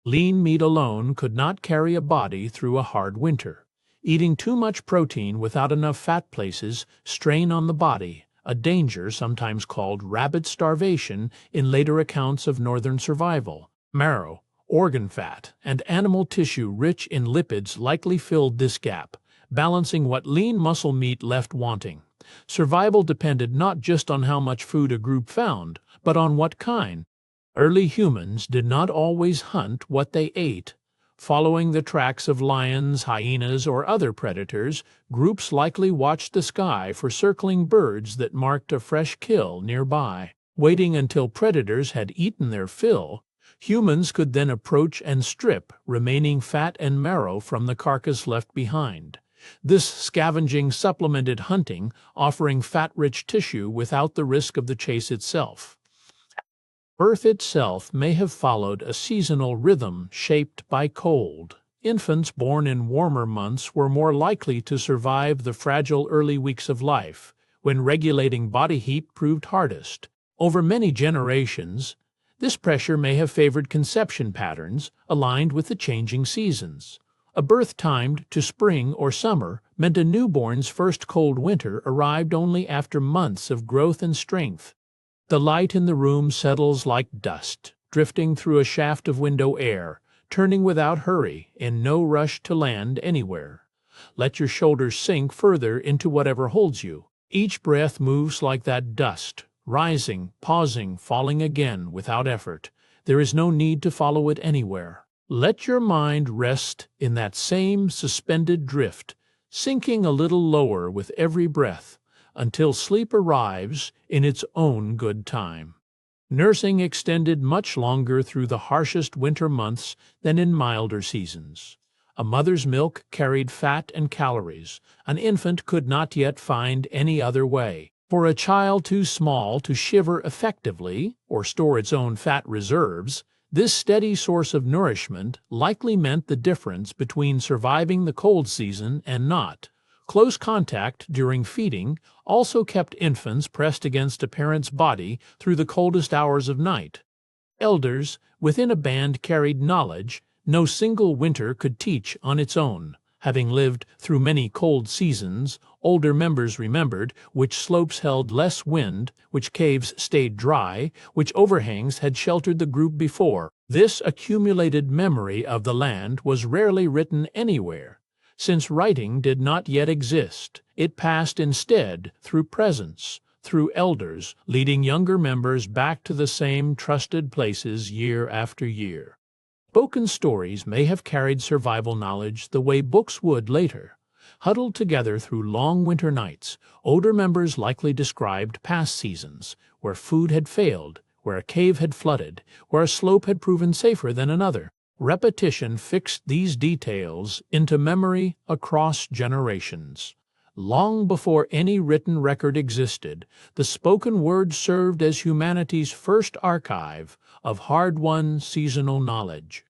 Lean meat alone could not carry a body through a hard winter. Eating too much protein without enough fat places strain on the body, a danger sometimes called rabbit starvation in later accounts of northern survival. Marrow, organ fat, and animal tissue rich in lipids likely filled this gap, balancing what lean muscle meat left wanting. Survival depended not just on how much food a group found, but on what kind. Early humans did not always hunt what they ate. Following the tracks of lions, hyenas, or other predators, groups likely watched the sky for circling birds that marked a fresh kill nearby. Waiting until predators had eaten their fill, humans could then approach and strip remaining fat and marrow from the carcass left behind. This scavenging supplemented hunting, offering fat-rich tissue without the risk of the chase itself. Birth itself may have followed a seasonal rhythm shaped by cold. Infants born in warmer months were more likely to survive the fragile early weeks of life, when regulating body heat proved hardest. Over many generations, this pressure may have favored conception patterns aligned with the changing seasons. A birth timed to spring or summer meant a newborn's first cold winter arrived only after months of growth and strength. The light in the room settles like dust, drifting through a shaft of window air, turning without hurry, in no rush to land anywhere. Let your shoulders sink further into whatever holds you. Each breath moves like that dust, rising, pausing, falling again without effort. There is no need to follow it anywhere. Let your mind rest in that same suspended drift, sinking a little lower with every breath, until sleep arrives in its own good time. Nursing extended much longer through the harshest winter months than in milder seasons. A mother's milk carried fat and calories. An infant could not yet find any other way. For a child too small to shiver effectively or store its own fat reserves, this steady source of nourishment likely meant the difference between surviving the cold season and not. Close contact during feeding also kept infants pressed against a parent's body through the coldest hours of night. Elders within a band carried knowledge no single winter could teach on its own. Having lived through many cold seasons, older members remembered which slopes held less wind, which caves stayed dry, which overhangs had sheltered the group before. This accumulated memory of the land was rarely written anywhere. Since writing did not yet exist, it passed instead through presence, through elders, leading younger members back to the same trusted places year after year. Spoken stories may have carried survival knowledge the way books would later. Huddled together through long winter nights, older members likely described past seasons, where food had failed, where a cave had flooded, where a slope had proven safer than another. Repetition fixed these details into memory across generations. Long before any written record existed, the spoken word served as humanity's first archive of hard-won seasonal knowledge.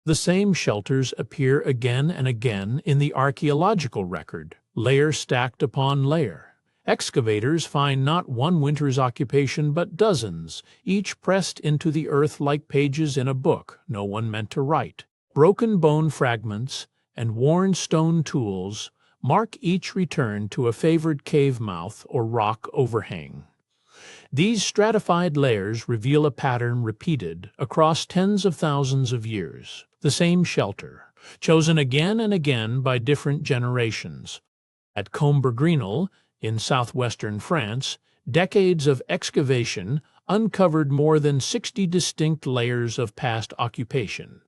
The same shelters appear again and again in the archaeological record, layer stacked upon layer. Excavators find not one winter's occupation but dozens, each pressed into the earth like pages in a book no one meant to write. Broken bone fragments and worn stone tools mark each return to a favored cave mouth or rock overhang. These stratified layers reveal a pattern repeated across tens of thousands of years. The same shelter, chosen again and again by different generations. At Combergrinal, in southwestern France, decades of excavation uncovered more than 60 distinct layers of past occupation.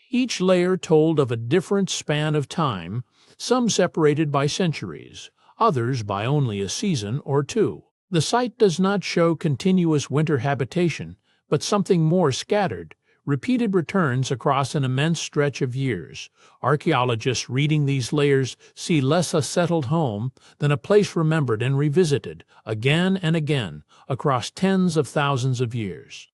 Each layer told of a different span of time, some separated by centuries, others by only a season or two. The site does not show continuous winter habitation, but something more scattered, repeated returns across an immense stretch of years. Archaeologists reading these layers see less a settled home than a place remembered and revisited again and again across tens of thousands of years.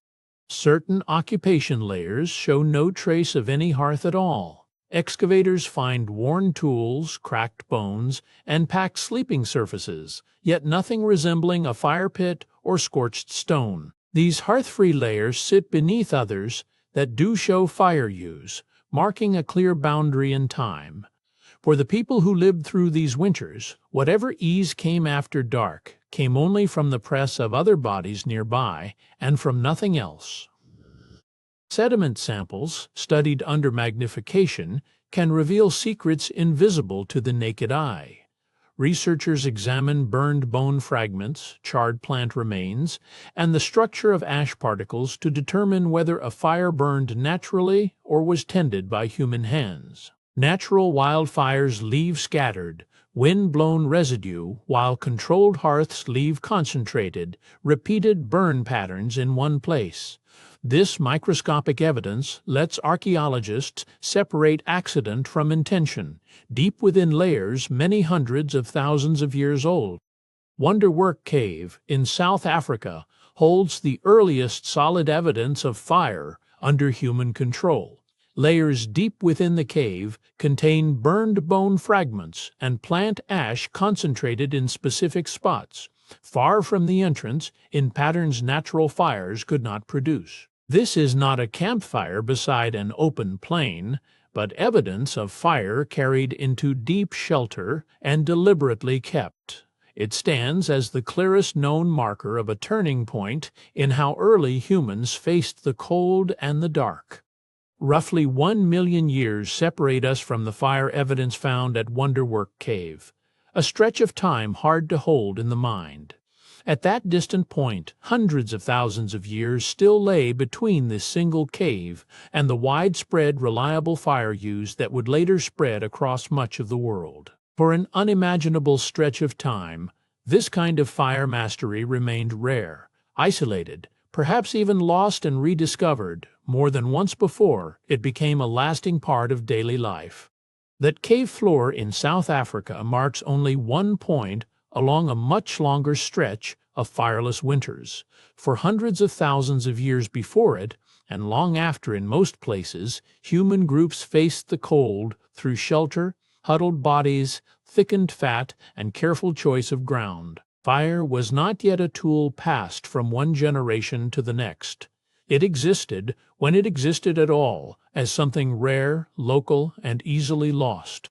Certain occupation layers show no trace of any hearth at all. Excavators find worn tools, cracked bones, and packed sleeping surfaces, yet nothing resembling a fire pit or scorched stone. These hearth-free layers sit beneath others that do show fire use, marking a clear boundary in time. For the people who lived through these winters, whatever ease came after dark came only from the press of other bodies nearby and from nothing else. Sediment samples, studied under magnification, can reveal secrets invisible to the naked eye. Researchers examine burned bone fragments, charred plant remains, and the structure of ash particles to determine whether a fire burned naturally or was tended by human hands. Natural wildfires leave scattered, wind-blown residue, while controlled hearths leave concentrated, repeated burn patterns in one place. This microscopic evidence lets archaeologists separate accident from intention, deep within layers many hundreds of thousands of years old. Wonderwork Cave in South Africa holds the earliest solid evidence of fire under human control. Layers deep within the cave contain burned bone fragments and plant ash concentrated in specific spots, far from the entrance in patterns natural fires could not produce. This is not a campfire beside an open plain, but evidence of fire carried into deep shelter and deliberately kept. It stands as the clearest known marker of a turning point in how early humans faced the cold and the dark. Roughly 1 million years separate us from the fire evidence found at Wonderwork Cave, a stretch of time hard to hold in the mind. At that distant point, hundreds of thousands of years still lay between this single cave and the widespread, reliable fire use that would later spread across much of the world. For an unimaginable stretch of time, this kind of fire mastery remained rare, isolated, perhaps even lost and rediscovered. More than once before, it became a lasting part of daily life. That cave floor in South Africa marks only one point along a much longer stretch of fireless winters. For hundreds of thousands of years before it, and long after in most places, human groups faced the cold through shelter, huddled bodies, thickened fat, and careful choice of ground. Fire was not yet a tool passed from one generation to the next. It existed, when it existed at all, as something rare, local, and easily lost.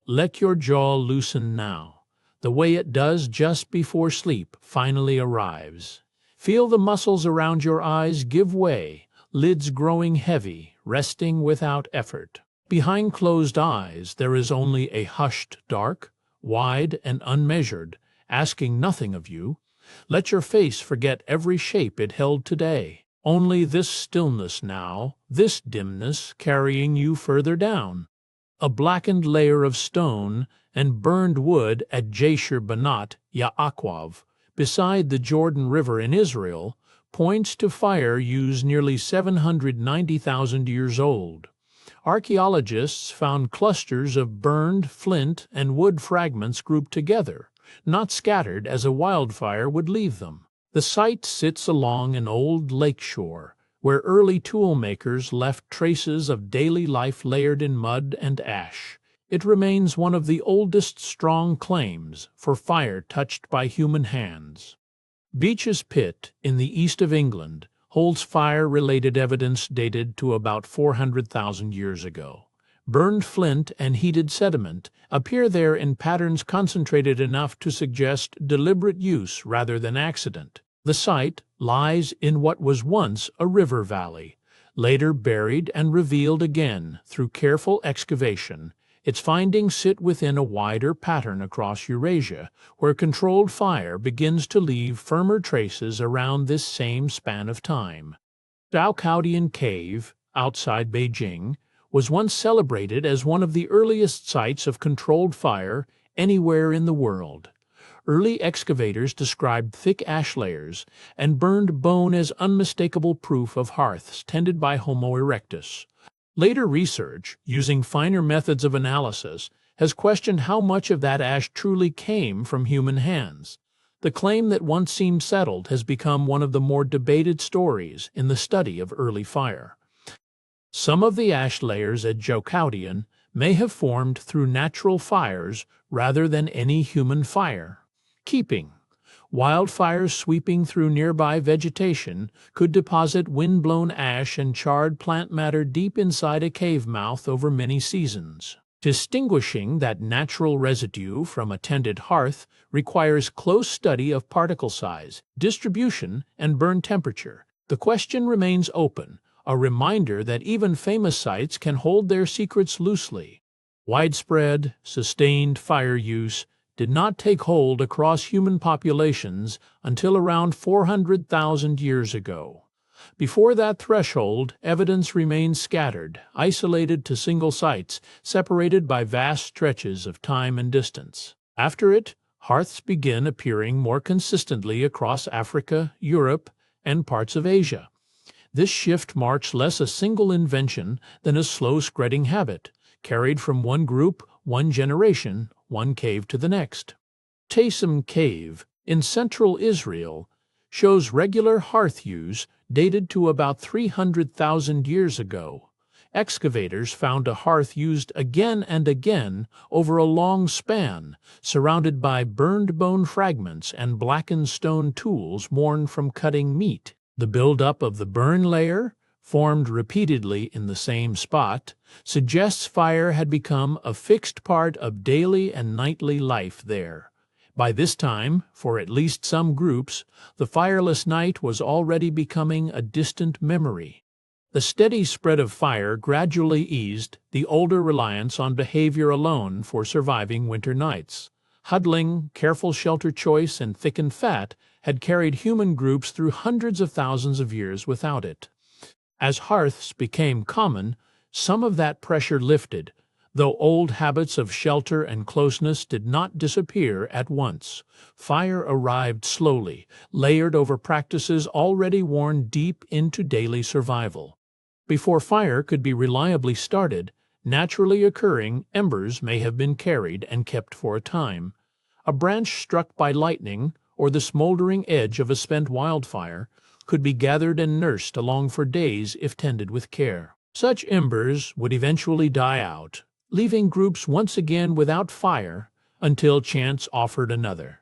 Let your jaw loosen now. The way it does just before sleep finally arrives. Feel the muscles around your eyes give way, lids growing heavy, resting without effort. Behind closed eyes there is only a hushed dark, wide and unmeasured, asking nothing of you. Let your face forget every shape it held today. Only this stillness now, this dimness carrying you further down. A blackened layer of stone and burned wood at Jasher Banat Yaakov, beside the Jordan River in Israel, points to fire used nearly 790,000 years old. Archaeologists found clusters of burned flint and wood fragments grouped together, not scattered as a wildfire would leave them. The site sits along an old lake shore, where early tool makers left traces of daily life layered in mud and ash. It remains one of the oldest strong claims for fire touched by human hands. Beech's Pit, in the east of England, holds fire-related evidence dated to about 400,000 years ago. Burned flint and heated sediment appear there in patterns concentrated enough to suggest deliberate use rather than accident. The site lies in what was once a river valley, later buried and revealed again through careful excavation. Its findings sit within a wider pattern across Eurasia, where controlled fire begins to leave firmer traces around this same span of time. Daocaodian Cave, outside Beijing, was once celebrated as one of the earliest sites of controlled fire anywhere in the world. Early excavators described thick ash layers and burned bone as unmistakable proof of hearths tended by Homo erectus. Later research, using finer methods of analysis, has questioned how much of that ash truly came from human hands. The claim that once seemed settled has become one of the more debated stories in the study of early fire. Some of the ash layers at Daocaodian may have formed through natural fires rather than any human fire. Keeping. Wildfires sweeping through nearby vegetation could deposit wind-blown ash and charred plant matter deep inside a cave mouth over many seasons. Distinguishing that natural residue from a tended hearth requires close study of particle size, distribution, and burn temperature. The question remains open, a reminder that even famous sites can hold their secrets loosely. Widespread, sustained fire use did not take hold across human populations until around 400,000 years ago. Before that threshold, evidence remained scattered, isolated to single sites, separated by vast stretches of time and distance. After it, hearths begin appearing more consistently across Africa, Europe, and parts of Asia. This shift marks less a single invention than a slow-spreading habit, carried from one group, one generation, one cave to the next. Taysom Cave, in central Israel, shows regular hearth use dated to about 300,000 years ago. Excavators found a hearth used again and again over a long span, surrounded by burned bone fragments and blackened stone tools worn from cutting meat. The buildup of the burn layer, formed repeatedly in the same spot, suggests fire had become a fixed part of daily and nightly life there. By this time, for at least some groups, the fireless night was already becoming a distant memory. The steady spread of fire gradually eased the older reliance on behavior alone for surviving winter nights. Huddling, careful shelter choice, and thickened fat had carried human groups through hundreds of thousands of years without it. As hearths became common, some of that pressure lifted, though old habits of shelter and closeness did not disappear at once. Fire arrived slowly, layered over practices already worn deep into daily survival. Before fire could be reliably started, naturally occurring embers may have been carried and kept for a time. A branch struck by lightning, or the smoldering edge of a spent wildfire, could be gathered and nursed along for days if tended with care. Such embers would eventually die out, leaving groups once again without fire until chance offered another.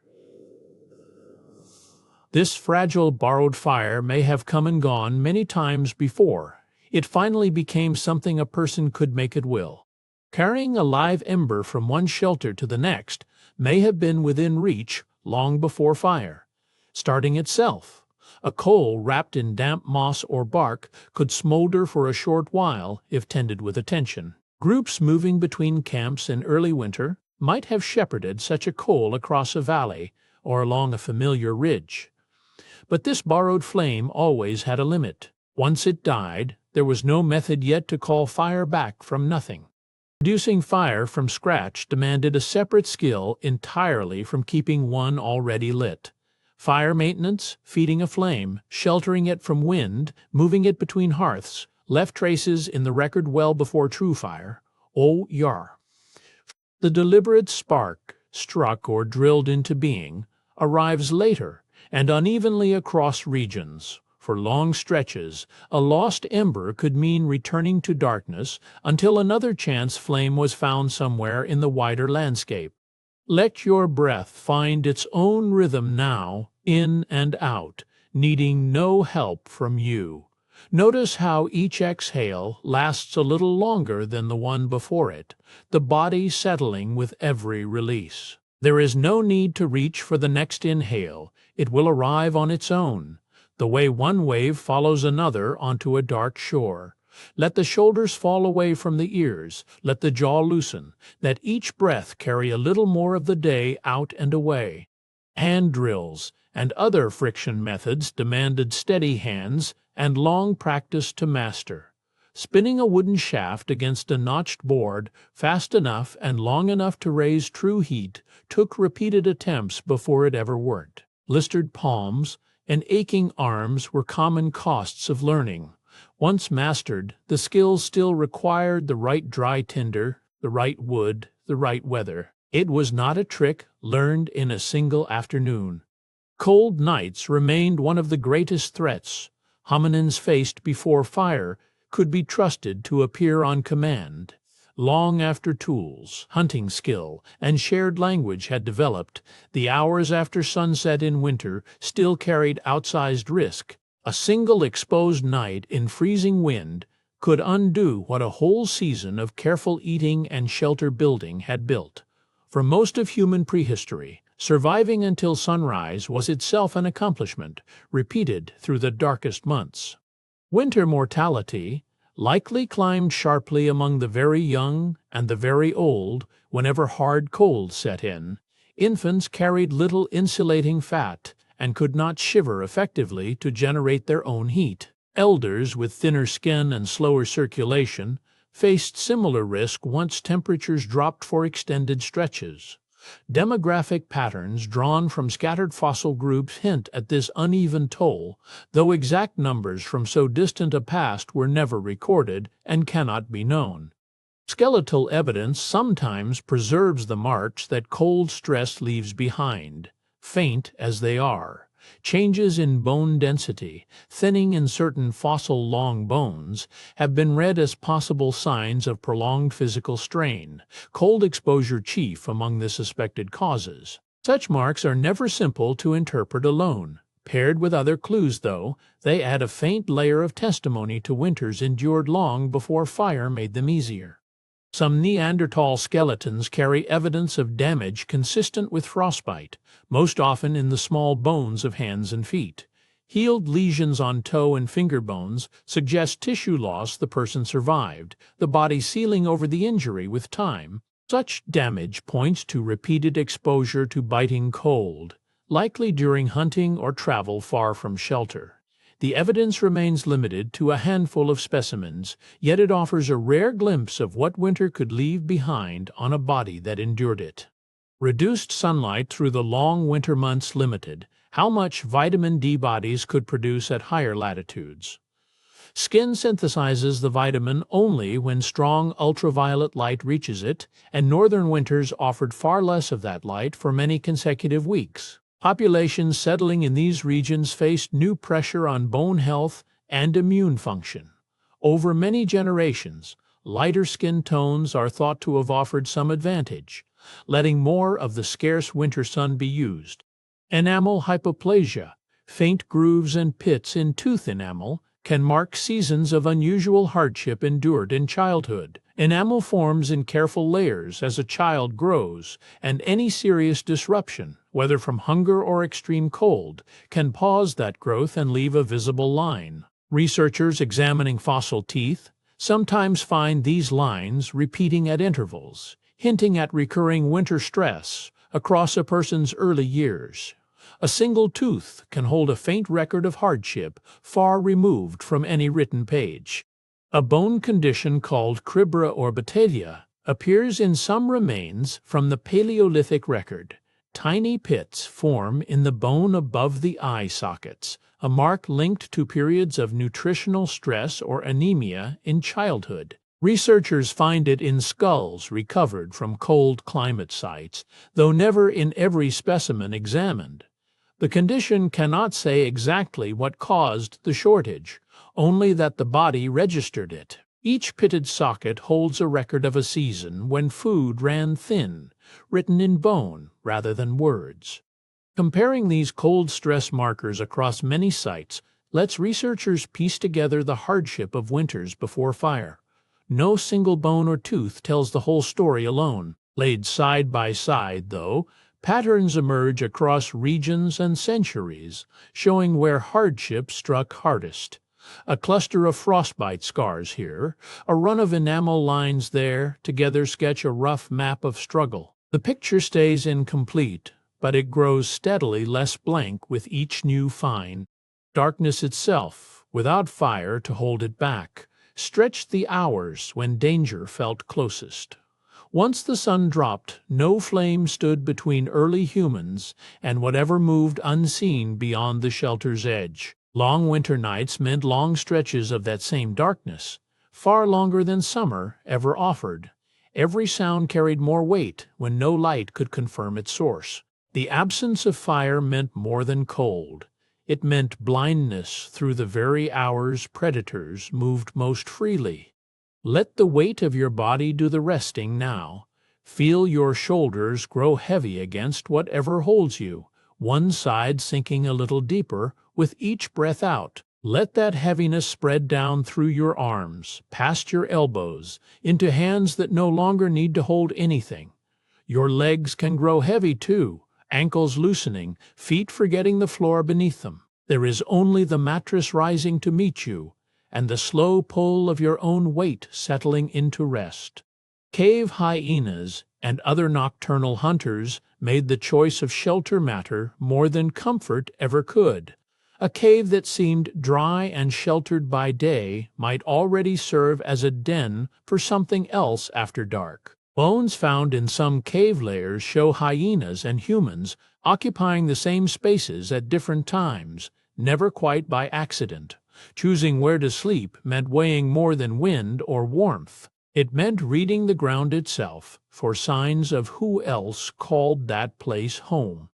This fragile borrowed fire may have come and gone many times before it finally became something a person could make at will. Carrying a live ember from one shelter to the next may have been within reach long before fire. Starting itself, a coal wrapped in damp moss or bark could smolder for a short while if tended with attention. Groups moving between camps in early winter might have shepherded such a coal across a valley or along a familiar ridge. But this borrowed flame always had a limit. Once it died, there was no method yet to call fire back from nothing. Producing fire from scratch demanded a separate skill entirely from keeping one already lit. Fire maintenance, feeding a flame, sheltering it from wind, moving it between hearths, left traces in the record well before true fire. O Yar. The deliberate spark, struck or drilled into being, arrives later and unevenly across regions. For long stretches, a lost ember could mean returning to darkness until another chance flame was found somewhere in the wider landscape. Let your breath find its own rhythm now, in and out, needing no help from you. Notice how each exhale lasts a little longer than the one before it, the body settling with every release. There is no need to reach for the next inhale, it will arrive on its own, the way one wave follows another onto a dark shore. Let the shoulders fall away from the ears, let the jaw loosen, let each breath carry a little more of the day out and away. Hand drills and other friction methods demanded steady hands and long practice to master. Spinning a wooden shaft against a notched board fast enough and long enough to raise true heat took repeated attempts before it ever worked. Blistered palms and aching arms were common costs of learning. Once mastered, the skills still required the right dry tinder, the right wood, the right weather. It was not a trick learned in a single afternoon. Cold nights remained one of the greatest threats. Hominins faced before fire could be trusted to appear on command. Long after tools, hunting skill, and shared language had developed, the hours after sunset in winter still carried outsized risk. A single exposed night in freezing wind could undo what a whole season of careful eating and shelter building had built. For most of human prehistory, surviving until sunrise was itself an accomplishment, repeated through the darkest months. Winter mortality likely climbed sharply among the very young and the very old whenever hard cold set in. Infants carried little insulating fat and could not shiver effectively to generate their own heat. Elders with thinner skin and slower circulation faced similar risk once temperatures dropped for extended stretches. Demographic patterns drawn from scattered fossil groups hint at this uneven toll, though exact numbers from so distant a past were never recorded and cannot be known. Skeletal evidence sometimes preserves the marks that cold stress leaves behind, faint as they are. Changes in bone density, thinning in certain fossil long bones, have been read as possible signs of prolonged physical strain, cold exposure chief among the suspected causes. Such marks are never simple to interpret alone. Paired with other clues, though, they add a faint layer of testimony to winters endured long before fire made them easier. Some Neanderthal skeletons carry evidence of damage consistent with frostbite, most often in the small bones of hands and feet. Healed lesions on toe and finger bones suggest tissue loss the person survived, the body sealing over the injury with time. Such damage points to repeated exposure to biting cold, likely during hunting or travel far from shelter. The evidence remains limited to a handful of specimens, yet it offers a rare glimpse of what winter could leave behind on a body that endured it. Reduced sunlight through the long winter months limited how much vitamin D bodies could produce at higher latitudes. Skin synthesizes the vitamin only when strong ultraviolet light reaches it, and northern winters offered far less of that light for many consecutive weeks. Populations settling in these regions faced new pressure on bone health and immune function. Over many generations, lighter skin tones are thought to have offered some advantage, letting more of the scarce winter sun be used. Enamel hypoplasia, faint grooves and pits in tooth enamel, can mark seasons of unusual hardship endured in childhood. Enamel forms in careful layers as a child grows, and any serious disruption, whether from hunger or extreme cold, can pause that growth and leave a visible line. Researchers examining fossil teeth sometimes find these lines repeating at intervals, hinting at recurring winter stress across a person's early years. A single tooth can hold a faint record of hardship far removed from any written page. A bone condition called cribra orbitalia appears in some remains from the Paleolithic record. Tiny pits form in the bone above the eye sockets, a mark linked to periods of nutritional stress or anemia in childhood. Researchers find it in skulls recovered from cold climate sites, though never in every specimen examined. The condition cannot say exactly what caused the shortage, only that the body registered it. Each pitted socket holds a record of a season when food ran thin, written in bone rather than words. Comparing these cold stress markers across many sites lets researchers piece together the hardship of winters before fire. No single bone or tooth tells the whole story alone. Laid side by side, though, patterns emerge across regions and centuries, showing where hardship struck hardest. A cluster of frostbite scars here, a run of enamel lines there, together sketch a rough map of struggle. The picture stays incomplete, but it grows steadily less blank with each new find. Darkness itself, without fire to hold it back, stretched the hours when danger felt closest. Once the sun dropped, no flame stood between early humans and whatever moved unseen beyond the shelter's edge. Long winter nights meant long stretches of that same darkness, far longer than summer ever offered. Every sound carried more weight when no light could confirm its source. The absence of fire meant more than cold. It meant blindness through the very hours predators moved most freely. Let the weight of your body do the resting now. Feel your shoulders grow heavy against whatever holds you, one side sinking a little deeper with each breath out. Let that heaviness spread down through your arms, past your elbows, into hands that no longer need to hold anything. Your legs can grow heavy too, ankles loosening, feet forgetting the floor beneath them. There is only the mattress rising to meet you, and the slow pull of your own weight settling into rest. Cave hyenas and other nocturnal hunters made the choice of shelter matter more than comfort ever could. A cave that seemed dry and sheltered by day might already serve as a den for something else after dark. Bones found in some cave layers show hyenas and humans occupying the same spaces at different times, never quite by accident. Choosing where to sleep meant weighing more than wind or warmth. It meant reading the ground itself for signs of who else called that place home.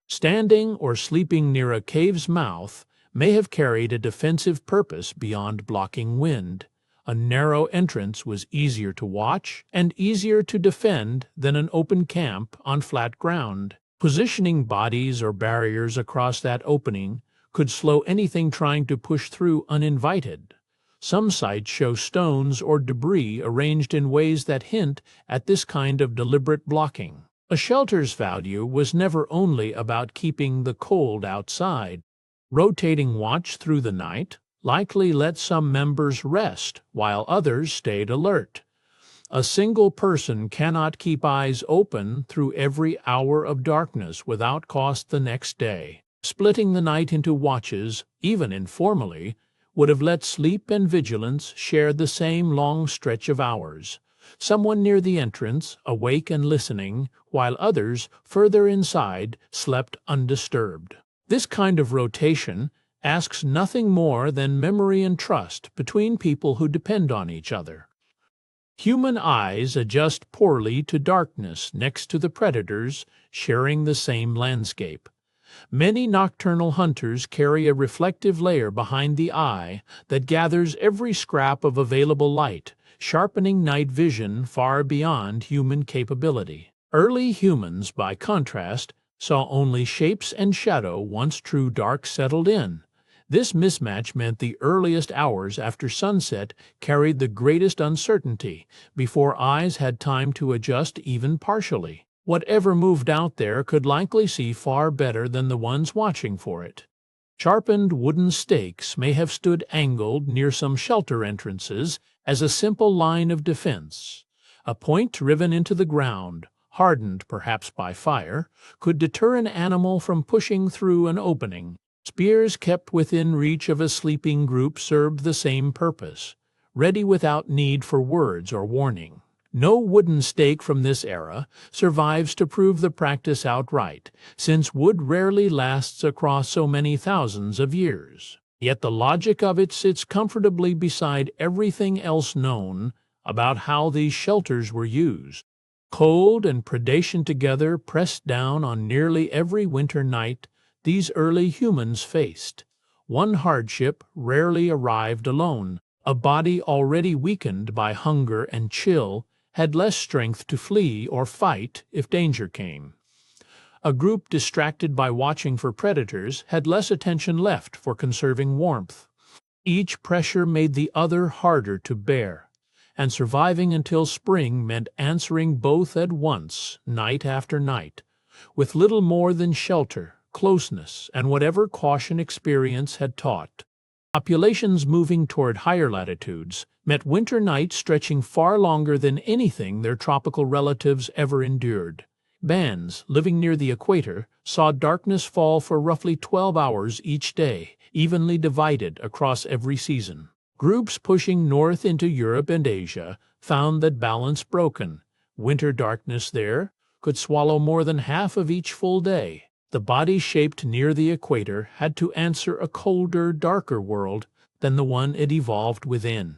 Standing or sleeping near a cave's mouth may have carried a defensive purpose beyond blocking wind. A narrow entrance was easier to watch and easier to defend than an open camp on flat ground. Positioning bodies or barriers across that opening could slow anything trying to push through uninvited. Some sites show stones or debris arranged in ways that hint at this kind of deliberate blocking. A shelter's value was never only about keeping the cold outside. Rotating watch through the night likely let some members rest while others stayed alert. A single person cannot keep eyes open through every hour of darkness without cost the next day. Splitting the night into watches, even informally, would have let sleep and vigilance share the same long stretch of hours. Someone near the entrance, awake and listening, while others, further inside, slept undisturbed. This kind of rotation asks nothing more than memory and trust between people who depend on each other. Human eyes adjust poorly to darkness next to the predators sharing the same landscape. Many nocturnal hunters carry a reflective layer behind the eye that gathers every scrap of available light, sharpening night vision far beyond human capability. Early humans, by contrast, saw only shapes and shadow once true dark settled in. This mismatch meant the earliest hours after sunset carried the greatest uncertainty before eyes had time to adjust even partially. Whatever moved out there could likely see far better than the ones watching for it. Sharpened wooden stakes may have stood angled near some shelter entrances as a simple line of defense. A point driven into the ground, hardened perhaps by fire, could deter an animal from pushing through an opening. Spears kept within reach of a sleeping group served the same purpose, ready without need for words or warning. No wooden stake from this era survives to prove the practice outright, since wood rarely lasts across so many thousands of years. Yet the logic of it sits comfortably beside everything else known about how these shelters were used. Cold and predation together pressed down on nearly every winter night these early humans faced. One hardship rarely arrived alone. A body already weakened by hunger and chill had less strength to flee or fight if danger came. A group distracted by watching for predators had less attention left for conserving warmth. Each pressure made the other harder to bear, and surviving until spring meant answering both at once, night after night, with little more than shelter, closeness, and whatever caution experience had taught. Populations moving toward higher latitudes met winter nights stretching far longer than anything their tropical relatives ever endured. Bands living near the equator saw darkness fall for roughly 12 hours each day, evenly divided across every season. Groups pushing north into Europe and Asia found that balance broken. Winter darkness there could swallow more than half of each full day. The body shaped near the equator had to answer a colder, darker world than the one it evolved within.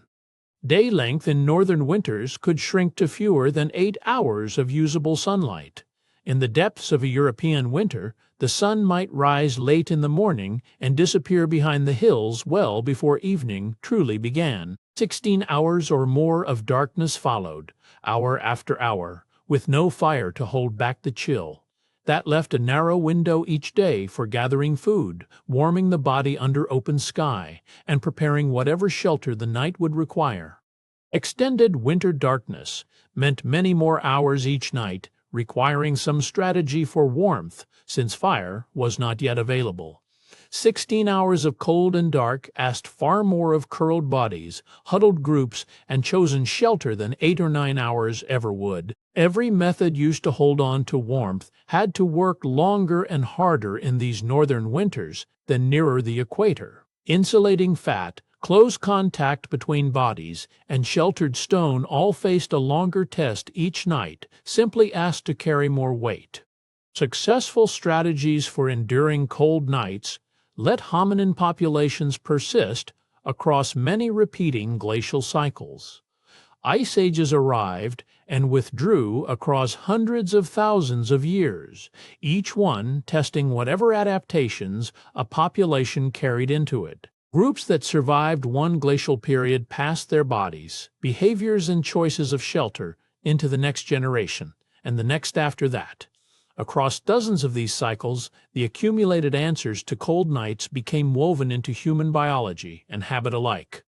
Day length in northern winters could shrink to fewer than 8 hours of usable sunlight. In the depths of a European winter, the sun might rise late in the morning and disappear behind the hills well before evening truly began. 16 hours or more of darkness followed, hour after hour, with no fire to hold back the chill. That left a narrow window each day for gathering food, warming the body under open sky, and preparing whatever shelter the night would require. Extended winter darkness meant many more hours each night, requiring some strategy for warmth, since fire was not yet available. 16 hours of cold and dark asked far more of curled bodies, huddled groups, and chosen shelter than 8 or 9 hours ever would. Every method used to hold on to warmth had to work longer and harder in these northern winters than nearer the equator. Insulating fat, close contact between bodies, and sheltered stone all faced a longer test each night, simply asked to carry more weight. Successful strategies for enduring cold nights let hominin populations persist across many repeating glacial cycles. Ice ages arrived and withdrew across hundreds of thousands of years, each one testing whatever adaptations a population carried into it. Groups that survived one glacial period passed their bodies, behaviors, and choices of shelter into the next generation, and the next after that. Across dozens of these cycles, the accumulated answers to cold nights became woven into human biology and habit alike.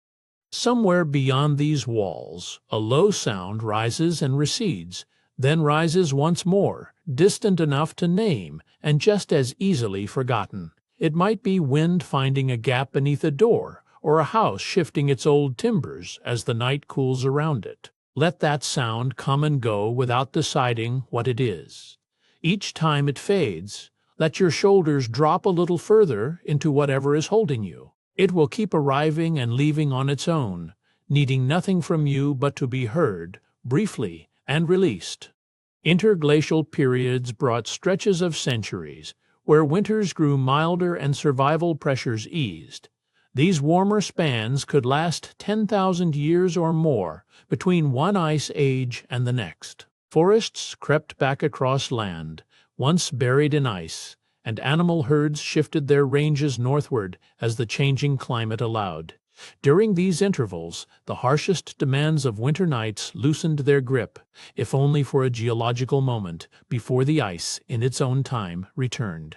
Somewhere beyond these walls, a low sound rises and recedes, then rises once more, distant enough to name and just as easily forgotten. It might be wind finding a gap beneath a door, or a house shifting its old timbers as the night cools around it. Let that sound come and go without deciding what it is. Each time it fades, let your shoulders drop a little further into whatever is holding you. It will keep arriving and leaving on its own, needing nothing from you but to be heard, briefly, and released. Interglacial periods brought stretches of centuries, where winters grew milder and survival pressures eased. These warmer spans could last 10,000 years or more between one ice age and the next. Forests crept back across land, once buried in ice, and animal herds shifted their ranges northward as the changing climate allowed. During these intervals, the harshest demands of winter nights loosened their grip, if only for a geological moment, before the ice, in its own time, returned.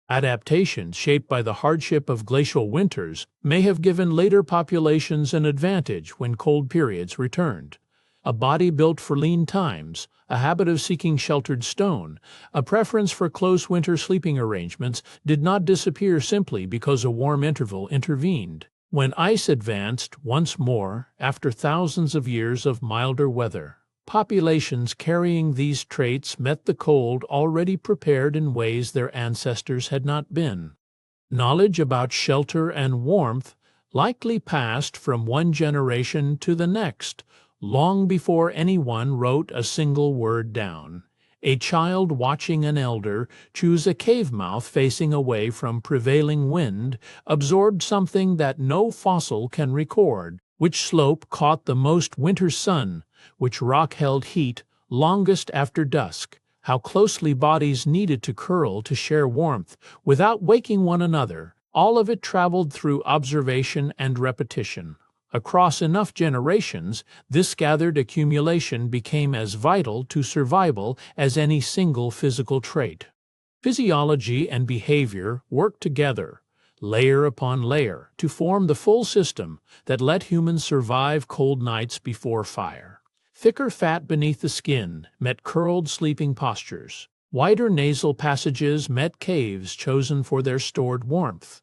Adaptations shaped by the hardship of glacial winters may have given later populations an advantage when cold periods returned. A body built for lean times, a habit of seeking sheltered stone, a preference for close winter sleeping arrangements did not disappear simply because a warm interval intervened. When ice advanced once more after thousands of years of milder weather, populations carrying these traits met the cold already prepared in ways their ancestors had not been. Knowledge about shelter and warmth likely passed from one generation to the next, long before anyone wrote a single word down. A child watching an elder choose a cave mouth facing away from prevailing wind absorbed something that no fossil can record. Which slope caught the most winter sun, which rock held heat longest after dusk, how closely bodies needed to curl to share warmth without waking one another. All of it traveled through observation and repetition. Across enough generations, this gathered accumulation became as vital to survival as any single physical trait. Physiology and behavior worked together, layer upon layer, to form the full system that let humans survive cold nights before fire. Thicker fat beneath the skin met curled sleeping postures. Wider nasal passages met caves chosen for their stored warmth.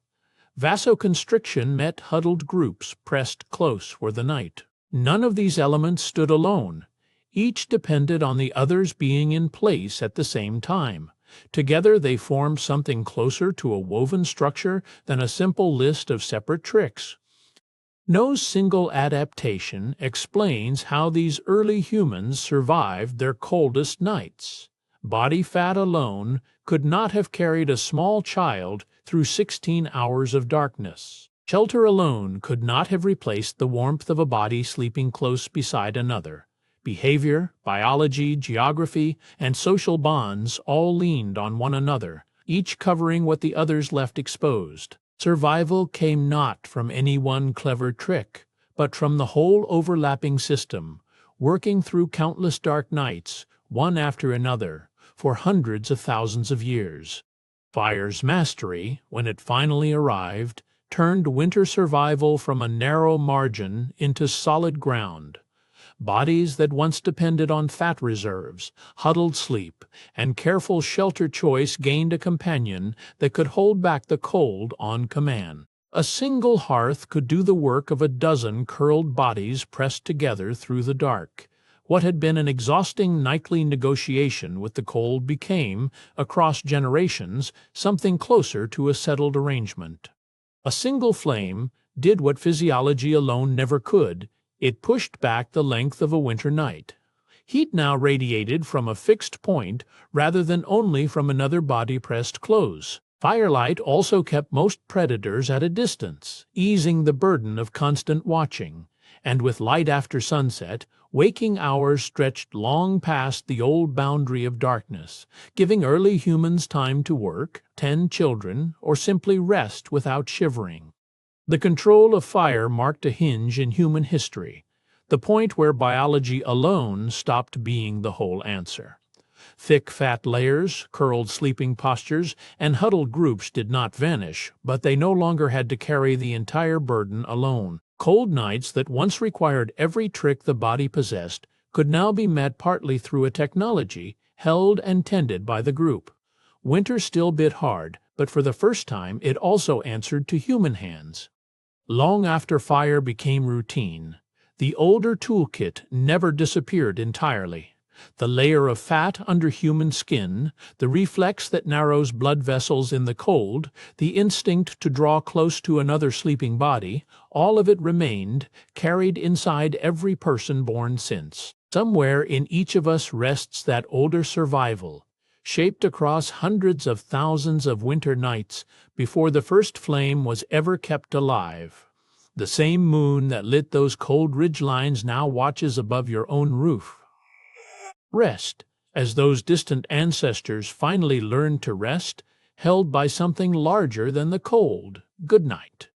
Vasoconstriction met huddled groups pressed close for the night. None of these elements stood alone. Each depended on the others being in place at the same time. Together they formed something closer to a woven structure than a simple list of separate tricks. No single adaptation explains how these early humans survived their coldest nights. Body fat alone could not have carried a small child through 16 hours of darkness. Shelter alone could not have replaced the warmth of a body sleeping close beside another. Behavior, biology, geography, and social bonds all leaned on one another, each covering what the others left exposed. Survival came not from any one clever trick, but from the whole overlapping system, working through countless dark nights, one after another, for hundreds of thousands of years. Fire's mastery, when it finally arrived, turned winter survival from a narrow margin into solid ground. Bodies that once depended on fat reserves, huddled sleep, and careful shelter choice gained a companion that could hold back the cold on command. A single hearth could do the work of a dozen curled bodies pressed together through the dark. What had been an exhausting nightly negotiation with the cold became, across generations, something closer to a settled arrangement. A single flame did what physiology alone never could. It pushed back the length of a winter night. Heat now radiated from a fixed point rather than only from another body pressed close. Firelight also kept most predators at a distance, easing the burden of constant watching. And with light after sunset, waking hours stretched long past the old boundary of darkness, giving early humans time to work, tend children, or simply rest without shivering. The control of fire marked a hinge in human history, the point where biology alone stopped being the whole answer. Thick fat layers, curled sleeping postures, and huddled groups did not vanish, but they no longer had to carry the entire burden alone. Cold nights that once required every trick the body possessed could now be met partly through a technology held and tended by the group. Winter still bit hard, but for the first time it also answered to human hands. Long after fire became routine, the older toolkit never disappeared entirely. The layer of fat under human skin, the reflex that narrows blood vessels in the cold, the instinct to draw close to another sleeping body, all of it remained, carried inside every person born since. Somewhere in each of us rests that older survival, shaped across hundreds of thousands of winter nights before the first flame was ever kept alive. The same moon that lit those cold ridgelines now watches above your own roof. Rest, as those distant ancestors finally learned to rest, held by something larger than the cold. Good night.